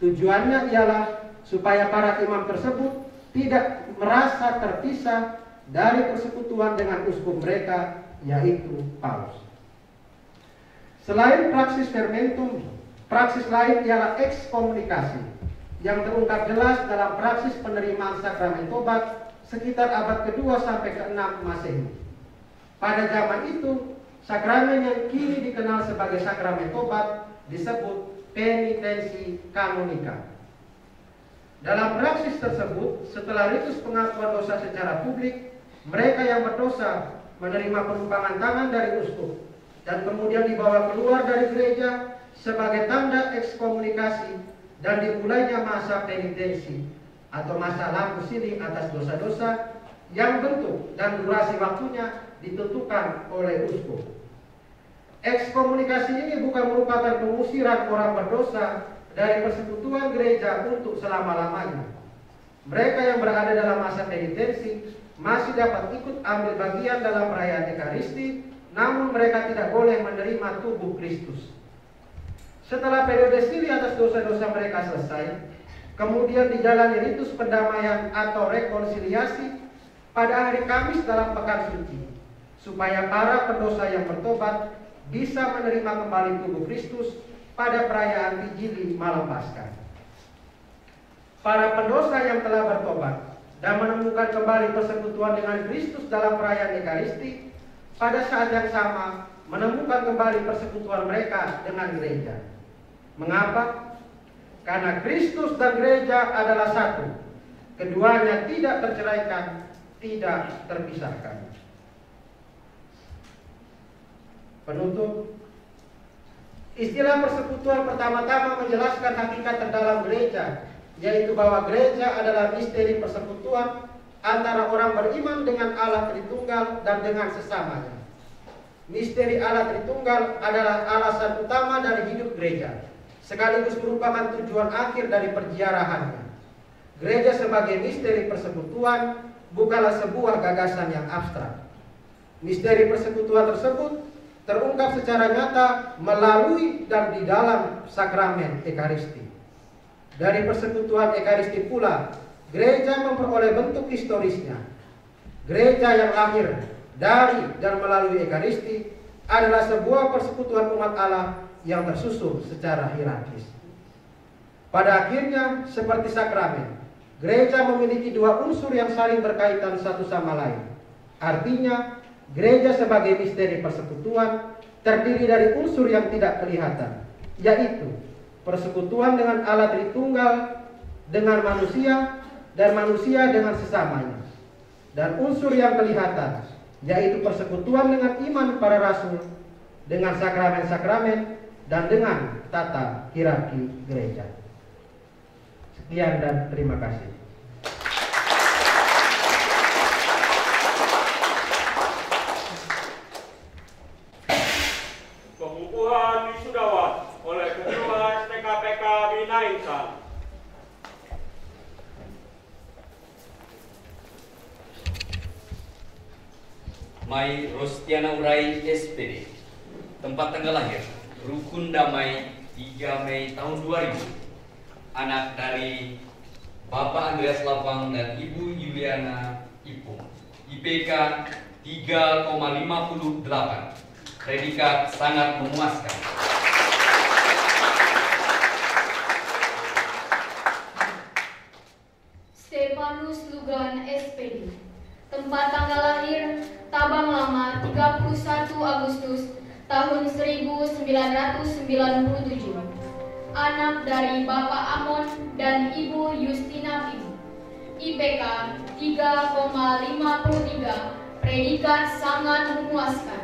Tujuannya ialah supaya para imam tersebut tidak merasa terpisah dari persekutuan dengan uskup mereka, yaitu Paus. Selain praksis fermentum, praksis lain ialah ekskomunikasi yang terungkap jelas dalam praksis penerimaan sakramen tobat sekitar abad ke-2 sampai ke-6 Masehi. Pada zaman itu, sakramen yang kini dikenal sebagai sakramen tobat disebut penitensi kanonika. Dalam praksis tersebut, setelah ritus pengakuan dosa secara publik, mereka yang berdosa menerima penumpangan tangan dari uskup dan kemudian dibawa keluar dari gereja sebagai tanda ekskomunikasi dan dimulainya masa penitensi atau masa lampu siling atas dosa-dosa yang bentuk dan durasi waktunya ditentukan oleh uskup. Ekskomunikasi ini bukan merupakan pengusiran orang berdosa dari persekutuan gereja untuk selama-lamanya. Mereka yang berada dalam masa penitensi masih dapat ikut ambil bagian dalam perayaan Ekaristi, namun mereka tidak boleh menerima tubuh Kristus. Setelah periode silih atas dosa-dosa mereka selesai, kemudian dijalani ritus pendamaian atau rekonsiliasi pada hari Kamis dalam pekan suci, supaya para pendosa yang bertobat bisa menerima kembali tubuh Kristus pada perayaan Vigili malam Paskah. Para pendosa yang telah bertobat dan menemukan kembali persekutuan dengan Kristus dalam perayaan Ekaristi, pada saat yang sama menemukan kembali persekutuan mereka dengan gereja. Mengapa? Karena Kristus dan gereja adalah satu. Keduanya tidak terceraikan, tidak terpisahkan. Penutup, istilah persekutuan pertama-tama menjelaskan hakikat terdalam gereja, yaitu bahwa gereja adalah misteri persekutuan antara orang beriman dengan Allah Tritunggal dan dengan sesamanya. Misteri Allah Tritunggal adalah alasan utama dari hidup gereja, sekaligus merupakan tujuan akhir dari perziarahannya. Gereja sebagai misteri persekutuan bukanlah sebuah gagasan yang abstrak. Misteri persekutuan tersebut terungkap secara nyata melalui dan di dalam sakramen Ekaristi. Dari persekutuan Ekaristi pula, gereja memperoleh bentuk historisnya. Gereja yang lahir dari dan melalui Ekaristi adalah sebuah persekutuan umat Allah yang tersusun secara hierarkis. Pada akhirnya, seperti sakramen, gereja memiliki dua unsur yang saling berkaitan satu sama lain. Artinya, gereja sebagai misteri persekutuan terdiri dari unsur yang tidak kelihatan, yaitu persekutuan dengan Allah Tritunggal, dengan manusia, dan manusia dengan sesamanya. dan unsur yang kelihatan, yaitu persekutuan dengan iman para rasul, dengan sakramen-sakramen, dan dengan tata hierarki gereja. Sekian dan terima kasih. Pengukuhan wisudawan oleh Ketua STKPK Bina Insan. Mai Rostiana Urai SPD. Tempat tanggal lahir Rukun Damai 3 Mei tahun 2000. Anak dari Bapak Andreas Lapang dan Ibu Yuliana Ipung. IPK 3,58. Predikat sangat memuaskan. Stefanus Lugan SPD. Tempat tanggal lahir Tabang Lama 31 Agustus tahun 1997. Anak dari Bapak Amon dan Ibu Justina Pim. IPK 3,53. Predikat sangat memuaskan.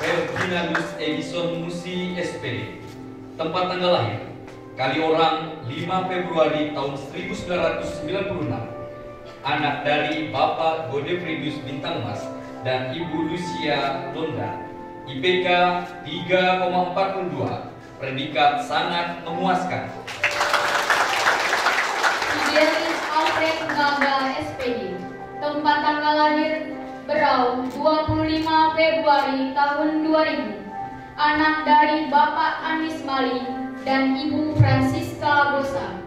Ferdinandus Edison Musi SPD. Tempat tanggal lahir Kaliorang 5 Februari tahun 1996. Anak dari Bapak Godefridus Bintang Mas dan Ibu Lucia Londa. IPK 3,42. Predikat sangat memuaskan. Fidelis Alfred Gaga SPD. Tempat tanggal lahir Berau 25 Februari tahun 2000. Anak dari Bapak Anis Mali dan Ibu Francisca Bosa.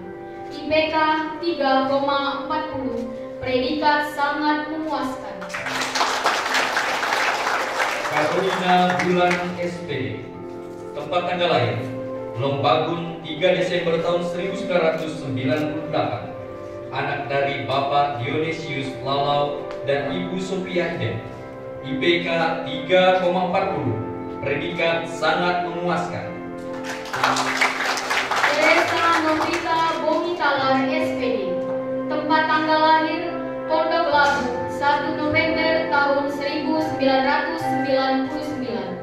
IPK 3,40. Predikat sangat memuaskan. Carolina Bulan SPD. Tempat tanggal lahir Lombagun 3 Desember tahun 1998. Anak dari Bapak Dionysius Lalau dan Ibu Sophia Iden. IPK 3,40. Predikat sangat memuaskan. Teresa Novita Bomitalar SPD. Tempat tanggal lahir Pondok Labu 1 November tahun 1999.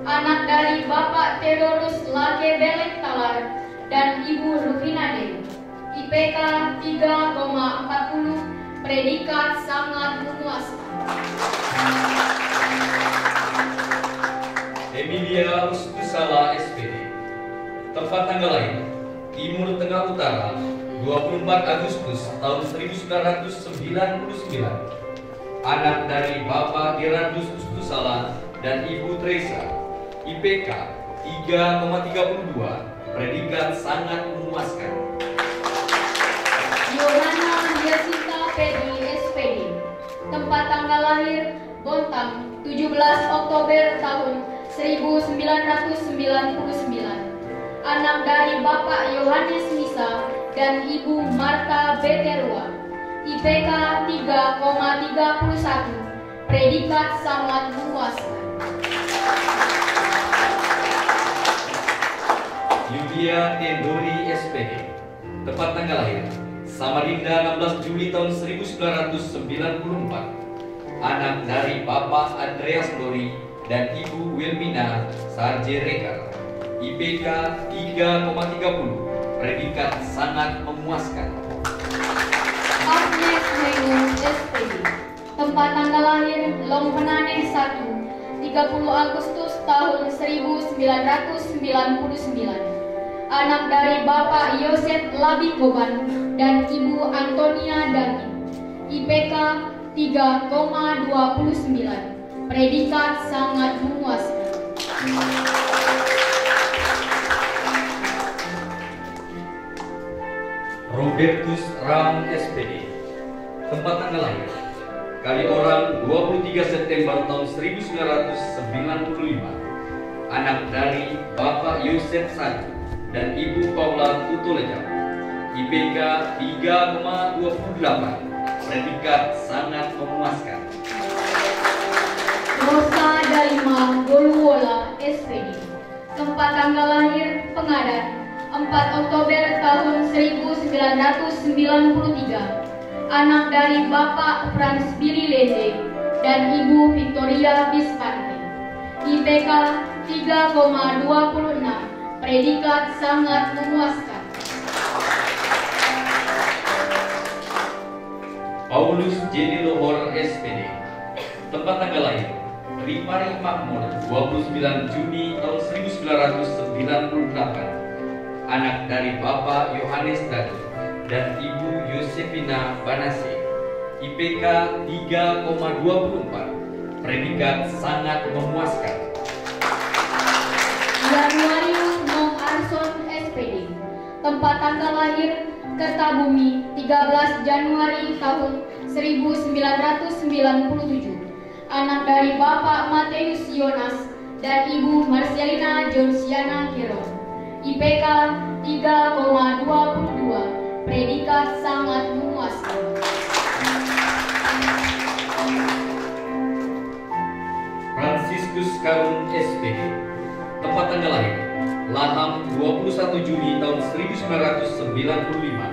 Anak dari Bapak Theodorus Lake Belek Talar dan Ibu Rufina Dewi. IPK 3,40. Predikat sangat memuaskan. Emilia Ustusala SPD. Tempat tanggal lahir Timur Tengah Utara 24 Agustus tahun 1999. Anak dari Bapak Gerardus Ustusala dan Ibu Teresa. IPK 3,32. Predikat sangat memuaskan. Yohana Yasita Pedri SPD. Tempat tanggal lahir Bontang 17 Oktober tahun 1999. Anak dari Bapak Yohanes Misa dan Ibu Marta Beterua. IPK 3,31. Predikat sangat memuaskan. Yulia Tendori SPD. Tempat tanggal lahir Samarinda 16 Juli tahun 1994. Anak dari Bapak Andreas Dori dan Ibu Wilmina Sarjerekar. IPK 3,30. Predikat sangat memuaskan. Agnes Mengu SPD. Tempat tanggal lahir Longpenaneh 1 30 Agustus tahun 1999. Anak dari Bapak Yosef Labikoban dan Ibu Antonia Daging. IPK 3,29. Predikat sangat memuaskan. Robertus Ram SPD. Tempat tanggal lahir Kaliorang 23 September tahun 1995. Anak dari Bapak Yosef Sadu dan Ibu Paula Tutoleja. IPK 3,28. Predikat sangat memuaskan. Rosa Dalima Golwola SPD. Tempat tanggal lahir Pengadat 4 Oktober tahun 1993, anak dari Bapak Frans Billy Lende dan Ibu Victoria Bispante. IPK 3,26, predikat sangat memuaskan. Paulus Jadi Lohor SPD, tempat tanggal lahir Ripari Makmur 29 Juni tahun 1998, anak dari Bapak Yohanes Datu dan Ibu Yosefina Banase. IPK 3,24, predikat sangat memuaskan. Januarius Nom Arson SPD, tempat tanggal lahir Kertabumi 13 Januari tahun 1997, anak dari Bapak Mateus Yonas dan Ibu Marcelina Jonsiana Kiron. IPK 3,22, predikat sangat memuaskan. Franciscus Karun SPD, tempat tanggal lahir Laham 21 Juni tahun 1995,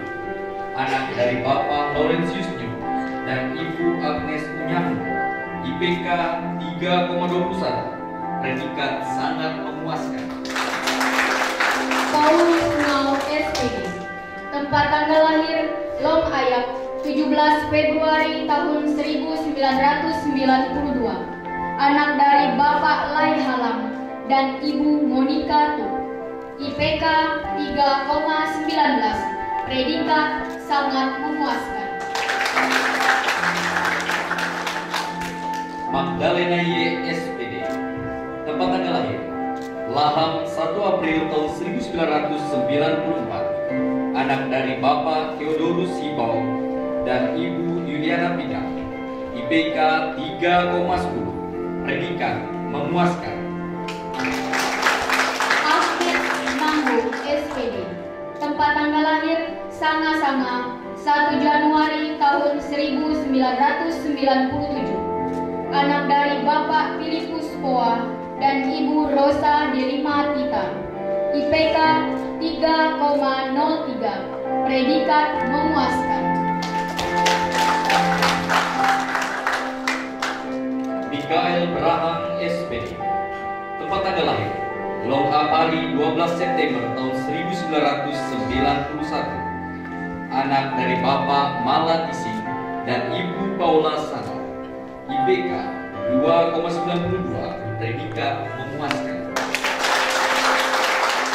anak dari Bapak Laurentius New dan Ibu Agnes Unyamu. IPK 3,21, predikat sangat memuaskan. Paulus Ngau SPD, tempat tanggal lahir Long Ayak 17 Februari tahun 1992, anak dari Bapak Lai Halam dan Ibu Monica Tu. IPK 3,19, predikat sangat memuaskan. Magdalena Y SPD, tempat tanggal lahir Laham 1 April tahun 1994, anak dari Bapak Theodorus Hibau dan Ibu Yuliana Pidang. IPK 3,10, predikat memuaskan. SPD, tempat tanggal lahir Sanga-Sanga 1 Januari tahun 1997, anak dari Bapak Filipus Poa dan Ibu Rosa Delima Tita. IPK 3,03, predikat memuaskan. Mikael Braham SPD, tempat tanggal lahir Longhapari 12 September tahun 1991, anak dari Bapak Malatisi dan Ibu Paula Sana. IPK 2,92, predikat memuaskan.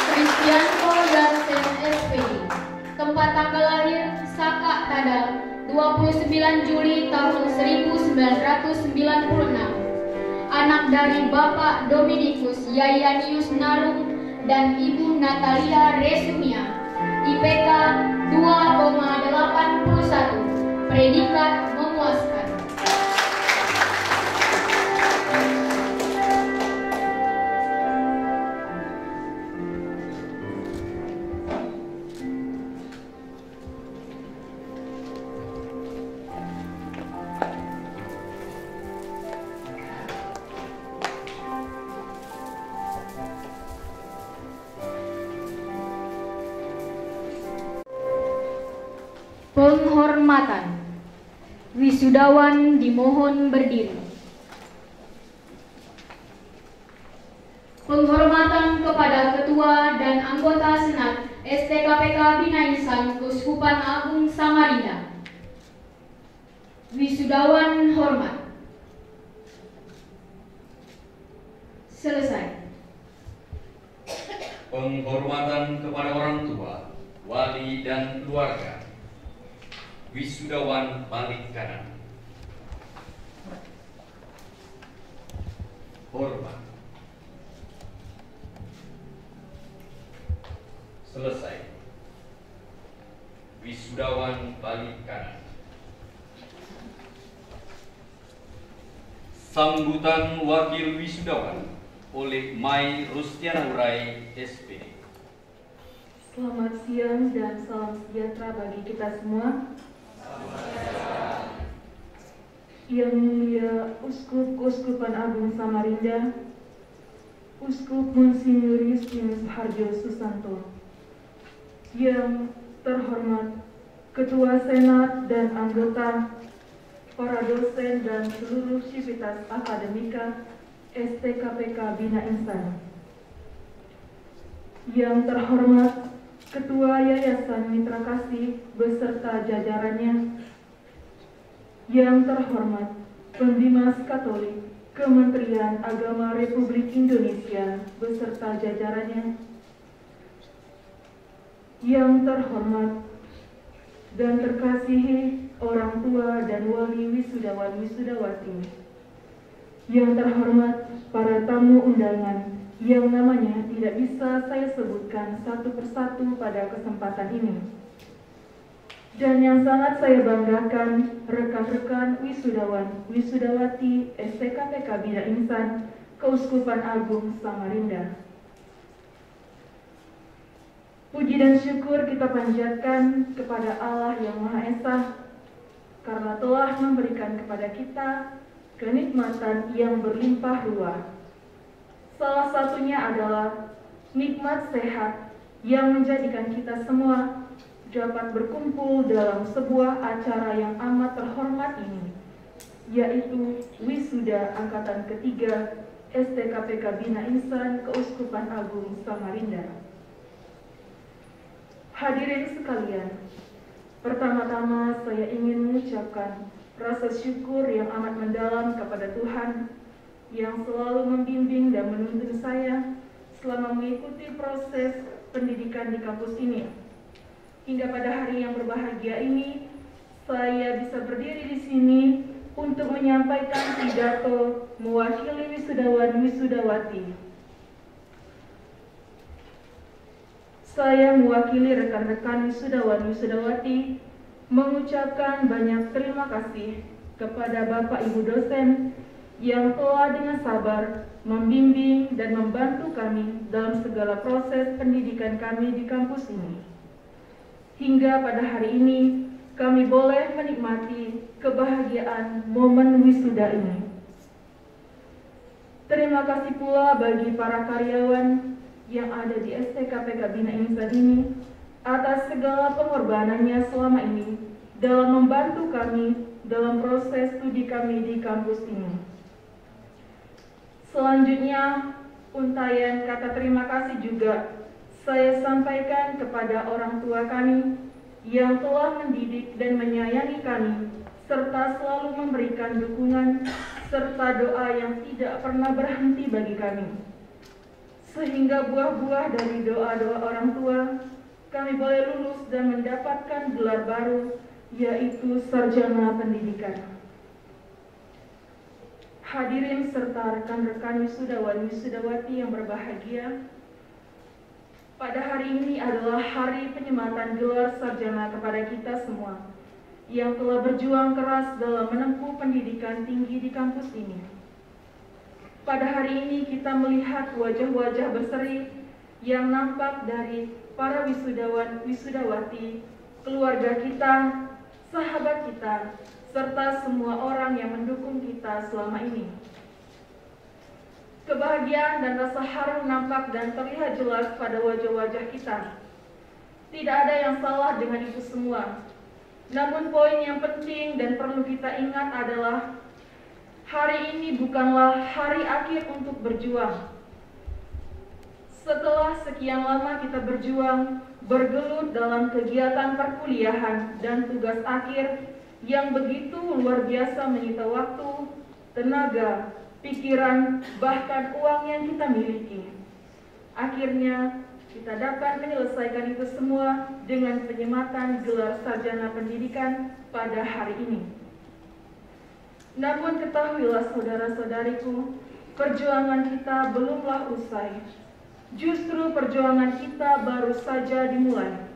Kristianto Yansen SPD, tempat tanggal lahir Saka Tadal 29 Juli tahun 1996, anak dari Bapak Dominikus Yayanius Narung dan Ibu Natalia Resumia. IPK 2,81, predikat memuaskan. Penghormatan. Wisudawan dimohon berdiri. Penghormatan kepada Ketua dan Anggota Senat STKPK Binaisan Keuskupan Agung Samarinda. Wisudawan hormat. Selesai. Penghormatan kepada orang tua, wali dan keluarga. Wisudawan balik kanan. Hormat. Selesai. Wisudawan balik kanan. Sambutan wakil wisudawan oleh Mai Rustiana Urai SPD. Selamat siang dan salam sejahtera bagi kita semua. Yang mulia Uskup Keuskupan Agung Samarinda, Uskup Monsinyur Justinus Harjo Susanto, Yang terhormat Ketua Senat dan anggota, para dosen dan seluruh sivitas akademika STKPK Bina Insan. Yang terhormat Ketua Yayasan Mitra Kasih beserta jajarannya. Yang terhormat Pendimas Katolik Kementerian Agama Republik Indonesia beserta jajarannya. Yang terhormat dan terkasihi orang tua dan wali wisudawan wisudawati. Yang terhormat para tamu undangan yang namanya tidak bisa saya sebutkan satu persatu pada kesempatan ini. Dan yang sangat saya banggakan, rekan-rekan wisudawan wisudawati STKPK Bina Insan Keuskupan Agung Samarinda. Puji dan syukur kita panjatkan kepada Allah yang Maha Esa karena telah memberikan kepada kita kenikmatan yang berlimpah ruah. Salah satunya adalah nikmat sehat yang menjadikan kita semua dapat berkumpul dalam sebuah acara yang amat terhormat ini, yaitu Wisuda Angkatan Ketiga STKPK Bina Insan Keuskupan Agung Samarinda. Hadirin sekalian, pertama-tama saya ingin mengucapkan rasa syukur yang amat mendalam kepada Tuhan yang selalu membimbing dan menuntun saya selama mengikuti proses pendidikan di kampus ini. Hingga pada hari yang berbahagia ini, saya bisa berdiri di sini untuk menyampaikan pidato mewakili wisudawan wisudawati. Saya mewakili rekan-rekan wisudawan wisudawati mengucapkan banyak terima kasih kepada Bapak Ibu dosen yang telah dengan sabar membimbing dan membantu kami dalam segala proses pendidikan kami di kampus ini. Hingga pada hari ini kami boleh menikmati kebahagiaan momen wisuda ini. Terima kasih pula bagi para karyawan yang ada di STKPK Bina Insan ini atas segala pengorbanannya selama ini dalam membantu kami dalam proses studi kami di kampus ini. Selanjutnya, untayan kata terima kasih juga saya sampaikan kepada orang tua kami yang telah mendidik dan menyayangi kami serta selalu memberikan dukungan serta doa yang tidak pernah berhenti bagi kami. Sehingga buah-buah dari doa-doa orang tua, kami boleh lulus dan mendapatkan gelar baru, yaitu sarjana pendidikan. Hadirin serta rekan-rekan wisudawan wisudawati yang berbahagia, pada hari ini adalah hari penyematan gelar sarjana kepada kita semua yang telah berjuang keras dalam menempuh pendidikan tinggi di kampus ini. Pada hari ini kita melihat wajah-wajah berseri yang nampak dari para wisudawan wisudawati, keluarga kita, sahabat kita, serta semua orang yang mendukung kita selama ini. Kebahagiaan dan rasa haru nampak dan terlihat jelas pada wajah-wajah kita. Tidak ada yang salah dengan itu semua. Namun poin yang penting dan perlu kita ingat adalah hari ini bukanlah hari akhir untuk berjuang. Setelah sekian lama kita berjuang, bergelut dalam kegiatan perkuliahan dan tugas akhir yang begitu luar biasa menyita waktu, tenaga, pikiran, bahkan uang yang kita miliki. Akhirnya, kita dapat menyelesaikan itu semua dengan penyematan gelar sarjana pendidikan pada hari ini. Namun ketahuilah saudara-saudariku, perjuangan kita belumlah usai. Justru perjuangan kita baru saja dimulai.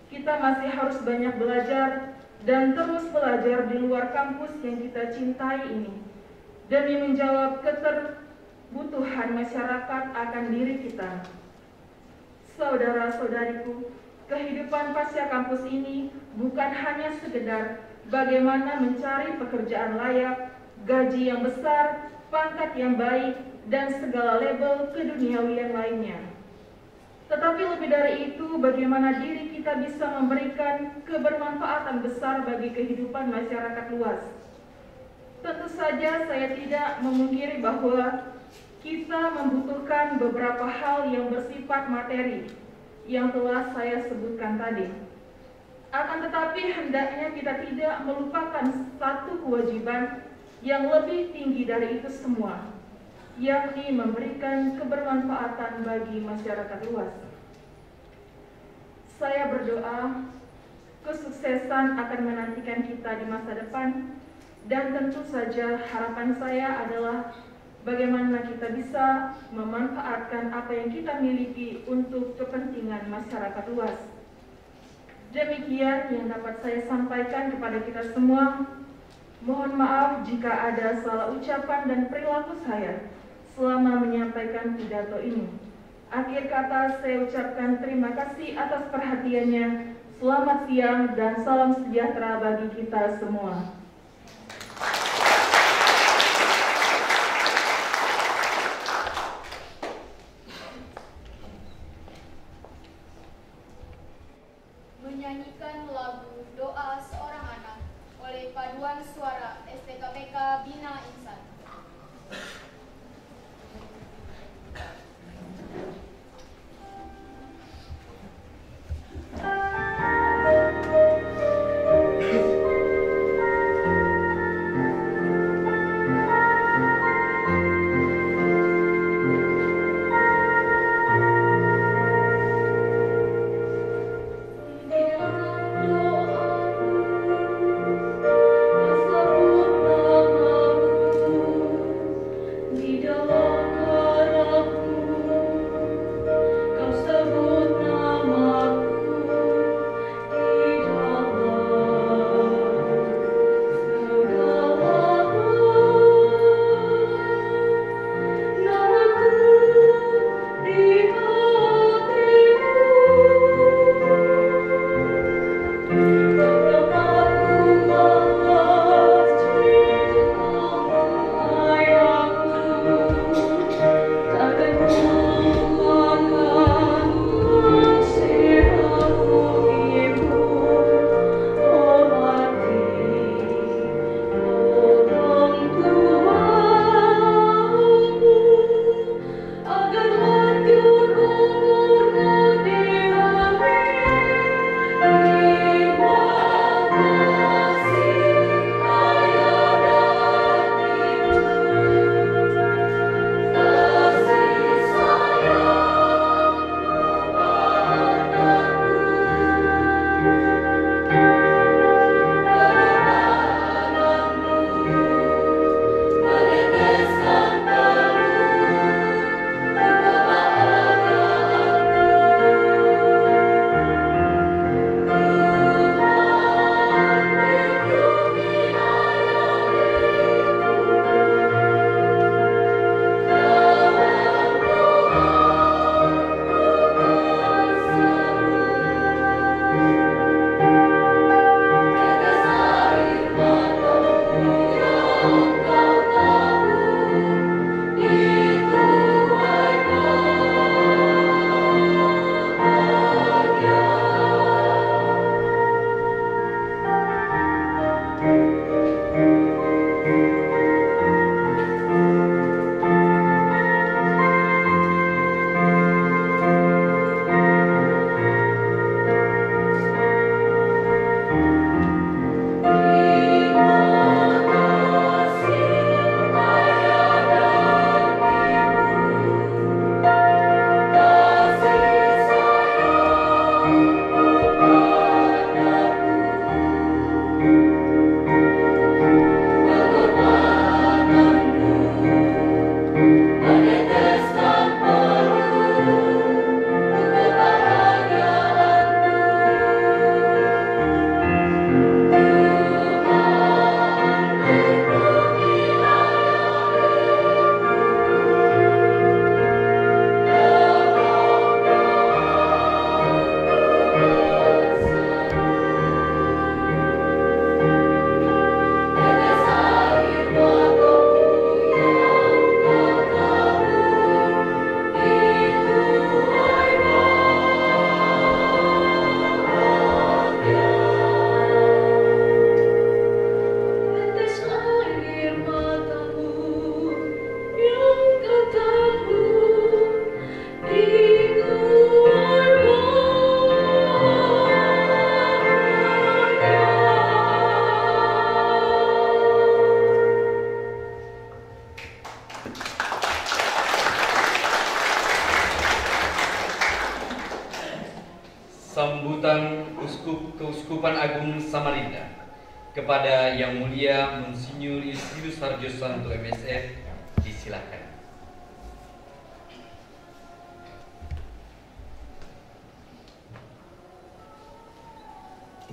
Kita masih harus banyak belajar dan terus belajar di luar kampus yang kita cintai ini, demi menjawab kebutuhan masyarakat akan diri kita. Saudara-saudariku, kehidupan pasca kampus ini bukan hanya sekedar bagaimana mencari pekerjaan layak, gaji yang besar, pangkat yang baik, dan segala label keduniawian lainnya. Tetapi lebih dari itu, bagaimana diri kita bisa memberikan kebermanfaatan besar bagi kehidupan masyarakat luas. Tentu saja saya tidak memungkiri bahwa kita membutuhkan beberapa hal yang bersifat materi yang telah saya sebutkan tadi. Akan tetapi hendaknya kita tidak melupakan satu kewajiban yang lebih tinggi dari itu semua, yakni memberikan kebermanfaatan bagi masyarakat luas. Saya berdoa kesuksesan akan menantikan kita di masa depan, dan tentu saja harapan saya adalah bagaimana kita bisa memanfaatkan apa yang kita miliki untuk kepentingan masyarakat luas. Demikian yang dapat saya sampaikan kepada kita semua. Mohon maaf jika ada salah ucapan dan perilaku saya selama menyampaikan pidato ini. Akhir kata saya ucapkan terima kasih atas perhatiannya. Selamat siang dan salam sejahtera bagi kita semua. Menyanyikan lagu Doa Seorang Anak oleh paduan suara STKPK Bina Insan. Doa Sambutan Keuskupan Agung Samarinda kepada Yang Mulia Monsinyur Isidus Harjosanto MSF disilakan.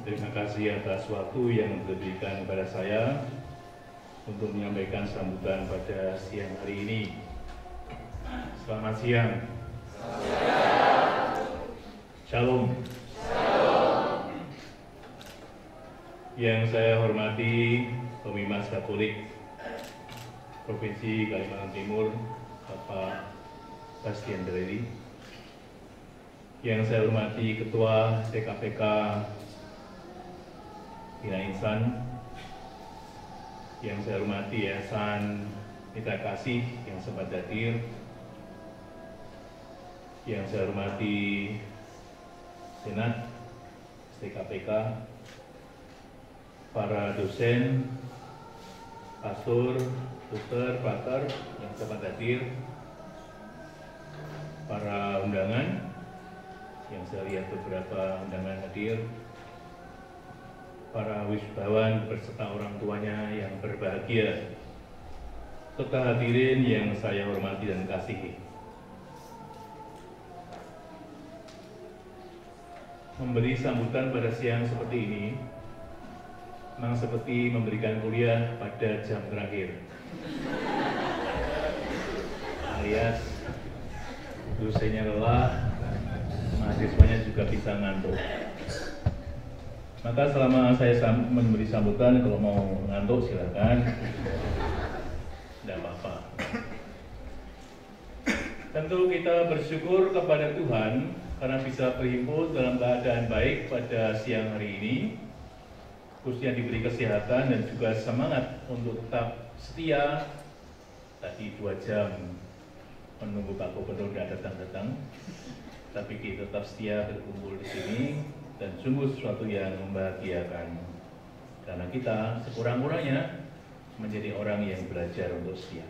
Terima kasih atas waktu yang diberikan kepada saya untuk menyampaikan sambutan pada siang hari ini. Selamat siang. Shalom. Yang saya hormati Pemimas Katolik Provinsi Kalimantan Timur, Bapak Bastian Deleri. Yang saya hormati Ketua STKPK Bina Insan. Yang saya hormati Yayasan Mitra Kasih yang sempat hadir. Yang saya hormati Senat STKPK, para dosen, pastor, dokter, pakar yang sempat hadir, para undangan, yang saya lihat beberapa undangan hadir, para wisudawan beserta orang tuanya yang berbahagia, serta hadirin yang saya hormati dan kasihi. Memberi sambutan pada siang seperti ini memang seperti memberikan kuliah pada jam terakhir, alias dosennya lelah, mahasiswanya juga bisa ngantuk. Maka selama saya memberi sambutan, kalau mau ngantuk silakan, tidak apa-apa. Tentu kita bersyukur kepada Tuhan karena bisa berhimpun dalam keadaan baik pada siang hari ini, khususnya diberi kesehatan dan juga semangat untuk tetap setia. Tadi 2 jam menunggu Pak Gubernur tidak datang-datang, tapi kita tetap setia berkumpul di sini dan sungguh sesuatu yang membahagiakan karena kita sekurang-kurangnya menjadi orang yang belajar untuk setia.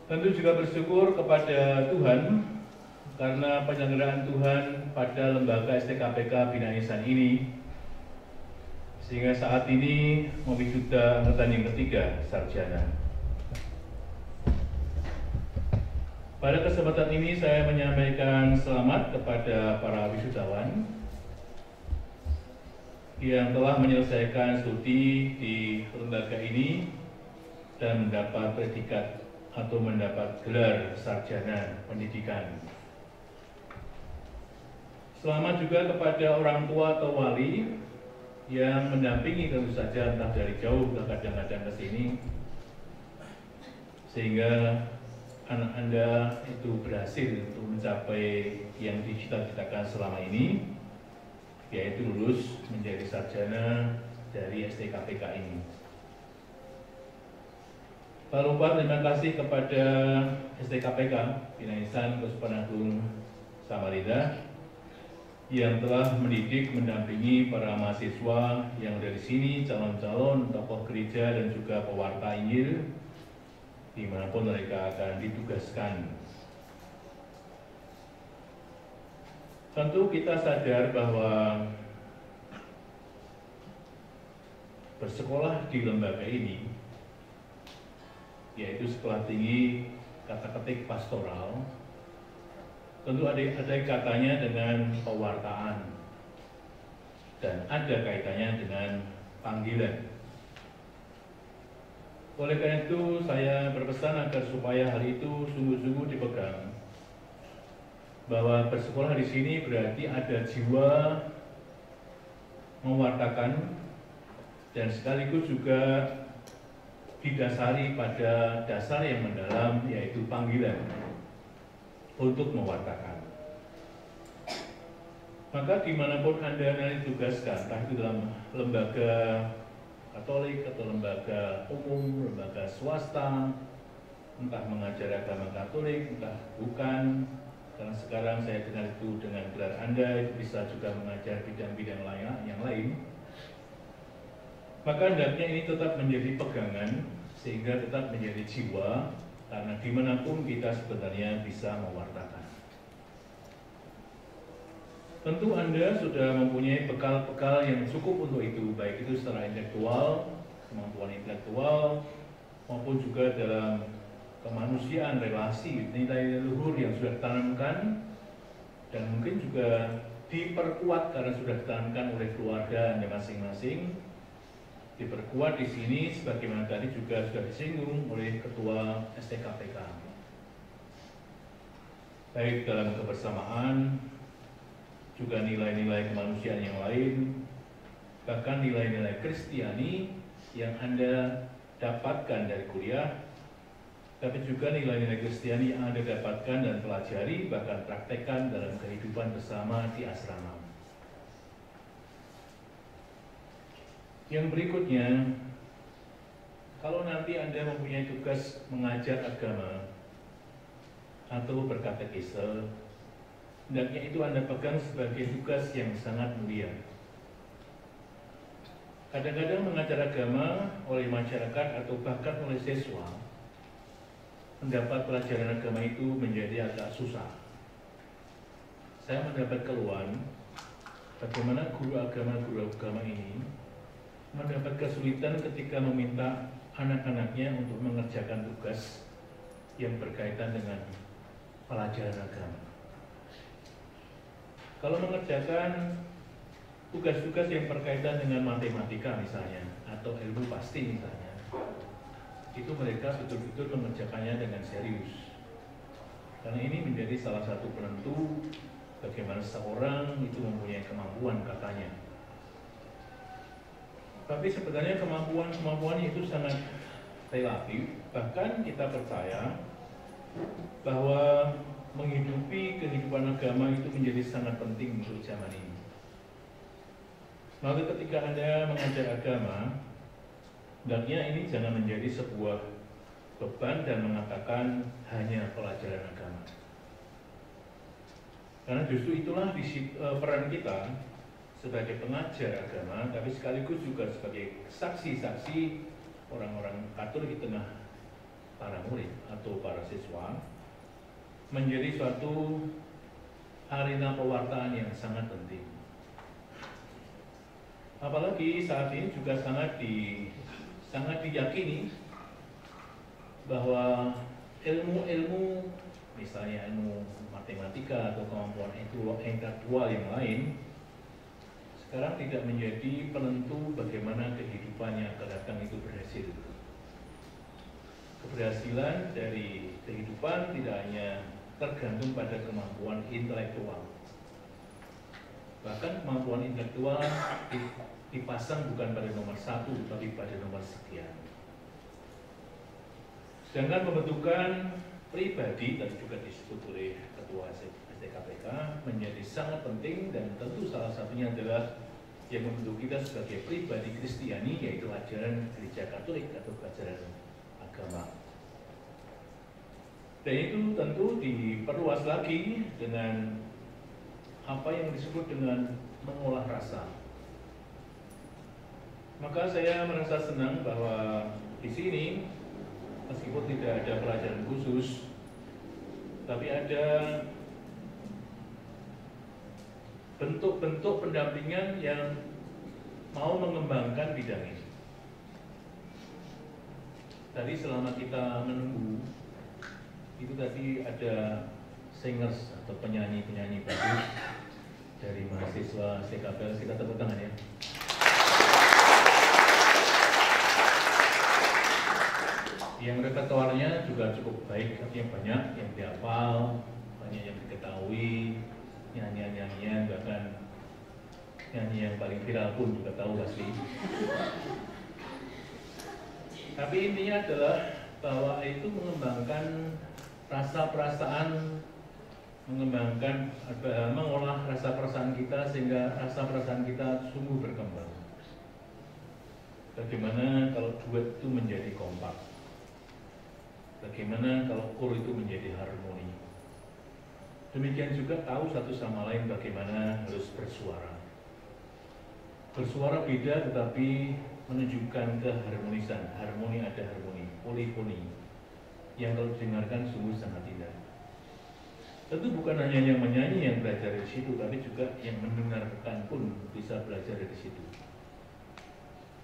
Tentu juga bersyukur kepada Tuhan karena penyelenggaraan Tuhan pada lembaga STKPK Bina Insan ini, sehingga saat ini mewisuda angkatan yang ketiga sarjana. Pada kesempatan ini saya menyampaikan selamat kepada para wisudawan yang telah menyelesaikan studi di lembaga ini dan mendapat predikat atau mendapat gelar sarjana pendidikan. Selamat juga kepada orang tua atau wali yang mendampingi tentu saja entah dari jauh kadang-kadang ke sini, sehingga anak Anda itu berhasil untuk mencapai yang dicita-citakan selama ini, yaitu lulus menjadi sarjana dari STKPK ini. Tak lupa terima kasih kepada STKPK Bina Insan Keuskupan Agung Samarinda yang telah mendidik, mendampingi para mahasiswa yang dari sini, calon-calon tokoh gereja dan juga pewarta Injil dimanapun mereka akan ditugaskan. Tentu kita sadar bahwa bersekolah di lembaga ini, yaitu Sekolah Tinggi Kata-Ketik Pastoral, tentu ada katanya dengan pewartaan dan ada kaitannya dengan panggilan. Oleh karena itu saya berpesan agar supaya hal itu sungguh-sungguh dipegang, bahwa bersekolah di sini berarti ada jiwa mewartakan dan sekaligus juga didasari pada dasar yang mendalam, yaitu panggilan untuk mewartakan. Maka dimanapun Anda ditugaskan, entah itu dalam lembaga Katolik atau lembaga umum, lembaga swasta, entah mengajar agama Katolik, entah bukan, karena sekarang saya dengar itu dengan gelar Anda itu bisa juga mengajar bidang-bidang yang lain, maka hendaknya ini tetap menjadi pegangan sehingga tetap menjadi jiwa, karena dimanapun kita sebenarnya bisa mewartakan. Tentu Anda sudah mempunyai bekal-bekal yang cukup untuk itu, baik itu secara intelektual, kemampuan intelektual, maupun juga dalam kemanusiaan, relasi, nilai luhur yang sudah ditanamkan, dan mungkin juga diperkuat karena sudah ditanamkan oleh keluarga Anda masing-masing. Diperkuat di sini sebagaimana tadi juga sudah disinggung oleh Ketua STKPK. Baik dalam kebersamaan, juga nilai-nilai kemanusiaan yang lain, bahkan nilai-nilai Kristiani yang Anda dapatkan dari kuliah, tapi juga nilai-nilai Kristiani yang Anda dapatkan dan pelajari, bahkan praktekkan dalam kehidupan bersama di asrama. Yang berikutnya, kalau nanti Anda mempunyai tugas mengajar agama atau berkatekise, hendaknya itu Anda pegang sebagai tugas yang sangat mulia. Kadang-kadang mengajar agama oleh masyarakat atau bahkan oleh siswa, mendapat pelajaran agama itu menjadi agak susah. Saya mendapat keluhan bagaimana guru agama ini mendapat kesulitan ketika meminta anak-anaknya untuk mengerjakan tugas yang berkaitan dengan pelajaran agama. Kalau mengerjakan tugas-tugas yang berkaitan dengan matematika misalnya, atau ilmu pasti misalnya, itu mereka betul-betul mengerjakannya dengan serius. Karena ini menjadi salah satu penentu bagaimana seorang itu mempunyai kemampuan katanya. Tapi sebenarnya kemampuan itu sangat relatif. Bahkan kita percaya bahwa menghidupi kehidupan agama itu menjadi sangat penting untuk zaman ini. Maka ketika Anda mengajar agama, hendaknya ini jangan menjadi sebuah beban dan mengatakan hanya pelajaran agama. Karena justru itulah peran kita sebagai pengajar agama, tapi sekaligus juga sebagai saksi-saksi orang-orang Katolik di tengah para murid atau para siswa, menjadi suatu arena pewartaan yang sangat penting. Apalagi saat ini juga sangat diyakini bahwa ilmu-ilmu, misalnya ilmu matematika atau kemampuan intelektual yang lain, sekarang tidak menjadi penentu bagaimana kehidupan yang akan datang itu berhasil. Keberhasilan dari kehidupan tidak hanya tergantung pada kemampuan intelektual. Bahkan kemampuan intelektual dipasang bukan pada nomor satu, tapi pada nomor sekian. Sedangkan pembentukan pribadi tadi juga disebut oleh Ketua STKPK menjadi sangat penting, dan tentu salah satunya adalah yang membentuk kita sebagai pribadi Kristiani, yaitu ajaran Gereja Katolik atau ajaran agama. Dan itu tentu diperluas lagi dengan apa yang disebut dengan mengolah rasa. Maka saya merasa senang bahwa di sini meskipun tidak ada pelajaran khusus, tapi ada bentuk-bentuk pendampingan yang mau mengembangkan bidang ini. Tadi selama kita menunggu, itu tadi ada singers atau penyanyi-penyanyi bagus dari mahasiswa STKPL. Kita tepuk tangan ya. Yang repertoarnya juga cukup baik, artinya banyak yang dihafal, banyak yang diketahui, nyanyian-nyanyian, bahkan nyanyi yang paling viral pun juga tahu pasti. Tapi intinya adalah bahwa itu mengembangkan rasa perasaan, mengolah rasa perasaan kita sehingga rasa perasaan kita sungguh berkembang. Bagaimana kalau duet itu menjadi kompak? Bagaimana kalau kor itu menjadi harmoni? Demikian juga tahu satu sama lain bagaimana harus bersuara. Bersuara beda tetapi menunjukkan keharmonisan. Harmoni ada harmoni, polifoni, yang kalau didengarkan sungguh sangat indah. Tentu bukan hanya yang menyanyi yang belajar dari situ, tapi juga yang mendengarkan pun bisa belajar dari situ.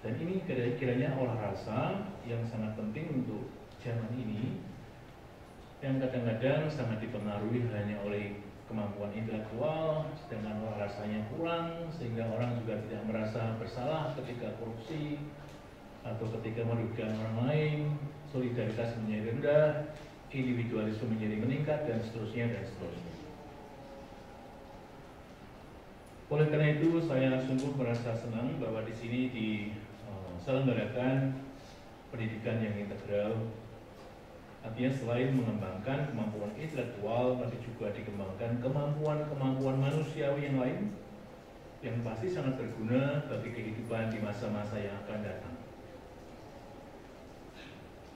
Dan ini kiranya olah rasa yang sangat penting untuk zaman ini, yang kadang-kadang sangat dipengaruhi hanya oleh kemampuan intelektual, sedangkan olah rasanya kurang, sehingga orang juga tidak merasa bersalah ketika korupsi atau ketika merugikan orang lain, solidaritas menjadi rendah, individualisme menjadi meningkat, dan seterusnya dan seterusnya. Oleh karena itu, saya sungguh merasa senang bahwa di sini diselenggarakan pendidikan yang integral. Artinya selain mengembangkan kemampuan intelektual, tapi juga dikembangkan kemampuan manusiawi yang lain yang pasti sangat berguna bagi kehidupan di masa-masa yang akan datang.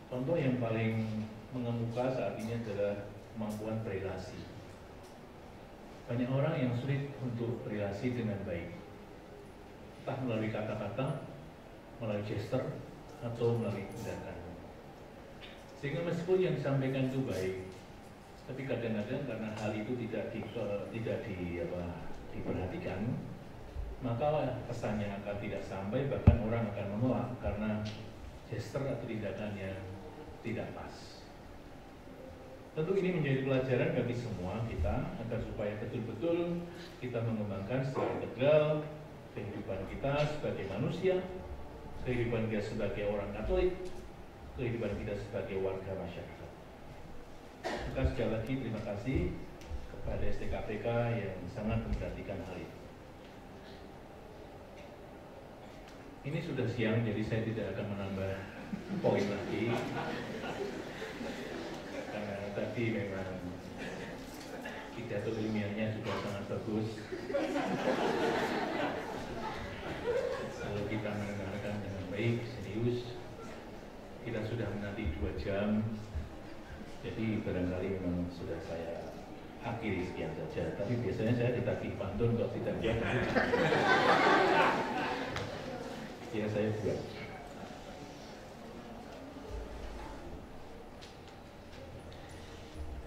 Contoh yang paling mengemuka saat ini adalah kemampuan berelasi. Banyak orang yang sulit untuk berelasi dengan baik, entah melalui kata-kata, melalui gesture, atau melalui tindakan. Sehingga meskipun yang disampaikan itu baik, tapi kadang-kadang karena hal itu tidak diperhatikan, maka pesannya akan tidak sampai, bahkan orang akan menolak karena gesture atau tindakan yang tidak pas. Tentu ini menjadi pelajaran bagi semua kita agar supaya betul-betul kita mengembangkan secara integral kehidupan kita sebagai manusia, kehidupan kita sebagai orang Katolik, kehidupan kita sebagai warga masyarakat. Maka sekali lagi terima kasih kepada STKPK yang sangat memperhatikan hal itu. Ini sudah siang, jadi saya tidak akan menambah poin lagi. Karena tadi memang pidato ilmiahnya juga sangat bagus. Kalau kita mendengarkan dengan baik, serius, kita sudah menanti 2 jam, jadi barangkali memang sudah saya akhiri sekian saja. Tapi biasanya saya ditagih pantun kalau tidak jawab. Ya saya buat.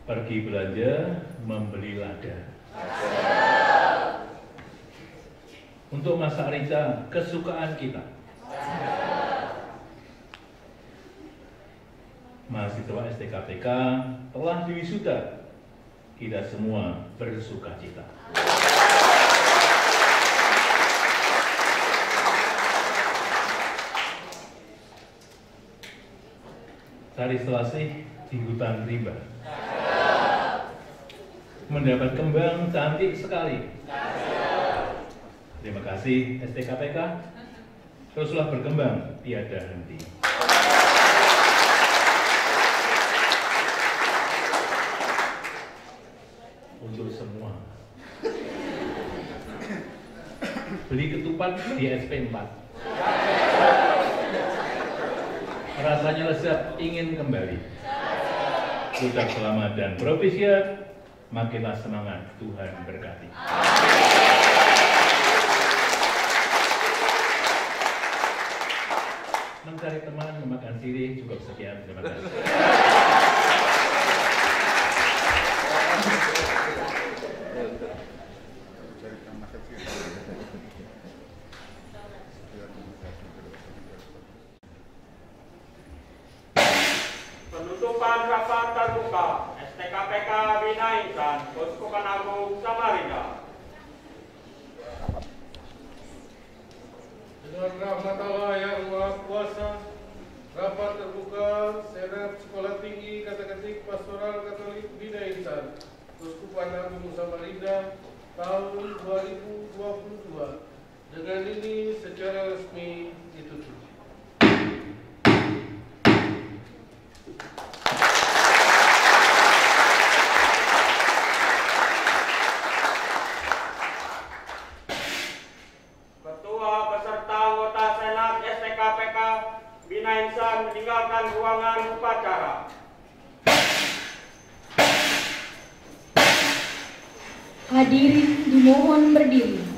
Pergi belanja, membeli lada. Untuk masak rica, kesukaan kita. Mahasiswa STKPK telah diwisuda, kita semua bersuka cita. Tari Selasih di hutan rimba, mendapat kembang cantik sekali. Terima kasih STKPK, teruslah berkembang tiada henti. Untuk semua, beli ketupat di SP 4. Rasanya lezat, ingin kembali. Ucap selamat dan propisiat, makinlah semangat, Tuhan berkati. Mencari teman, memakan sirih, cukup sekian, terima kasih. Penutupan rapat terbuka STKPK Bina Insan, Keuskupan Agung Samarinda. Dengan rahmat Allah yang Maha Kuasa, rapat terbuka Senat Sekolah Tinggi Kata-Ketik Pastoral Katolik Bina Insan, Keuskupan Agung Samarinda tahun 2022. Dengan ini secara resmi ditutup. Meninggalkan ruangan upacara. Hadirin dimohon berdiri.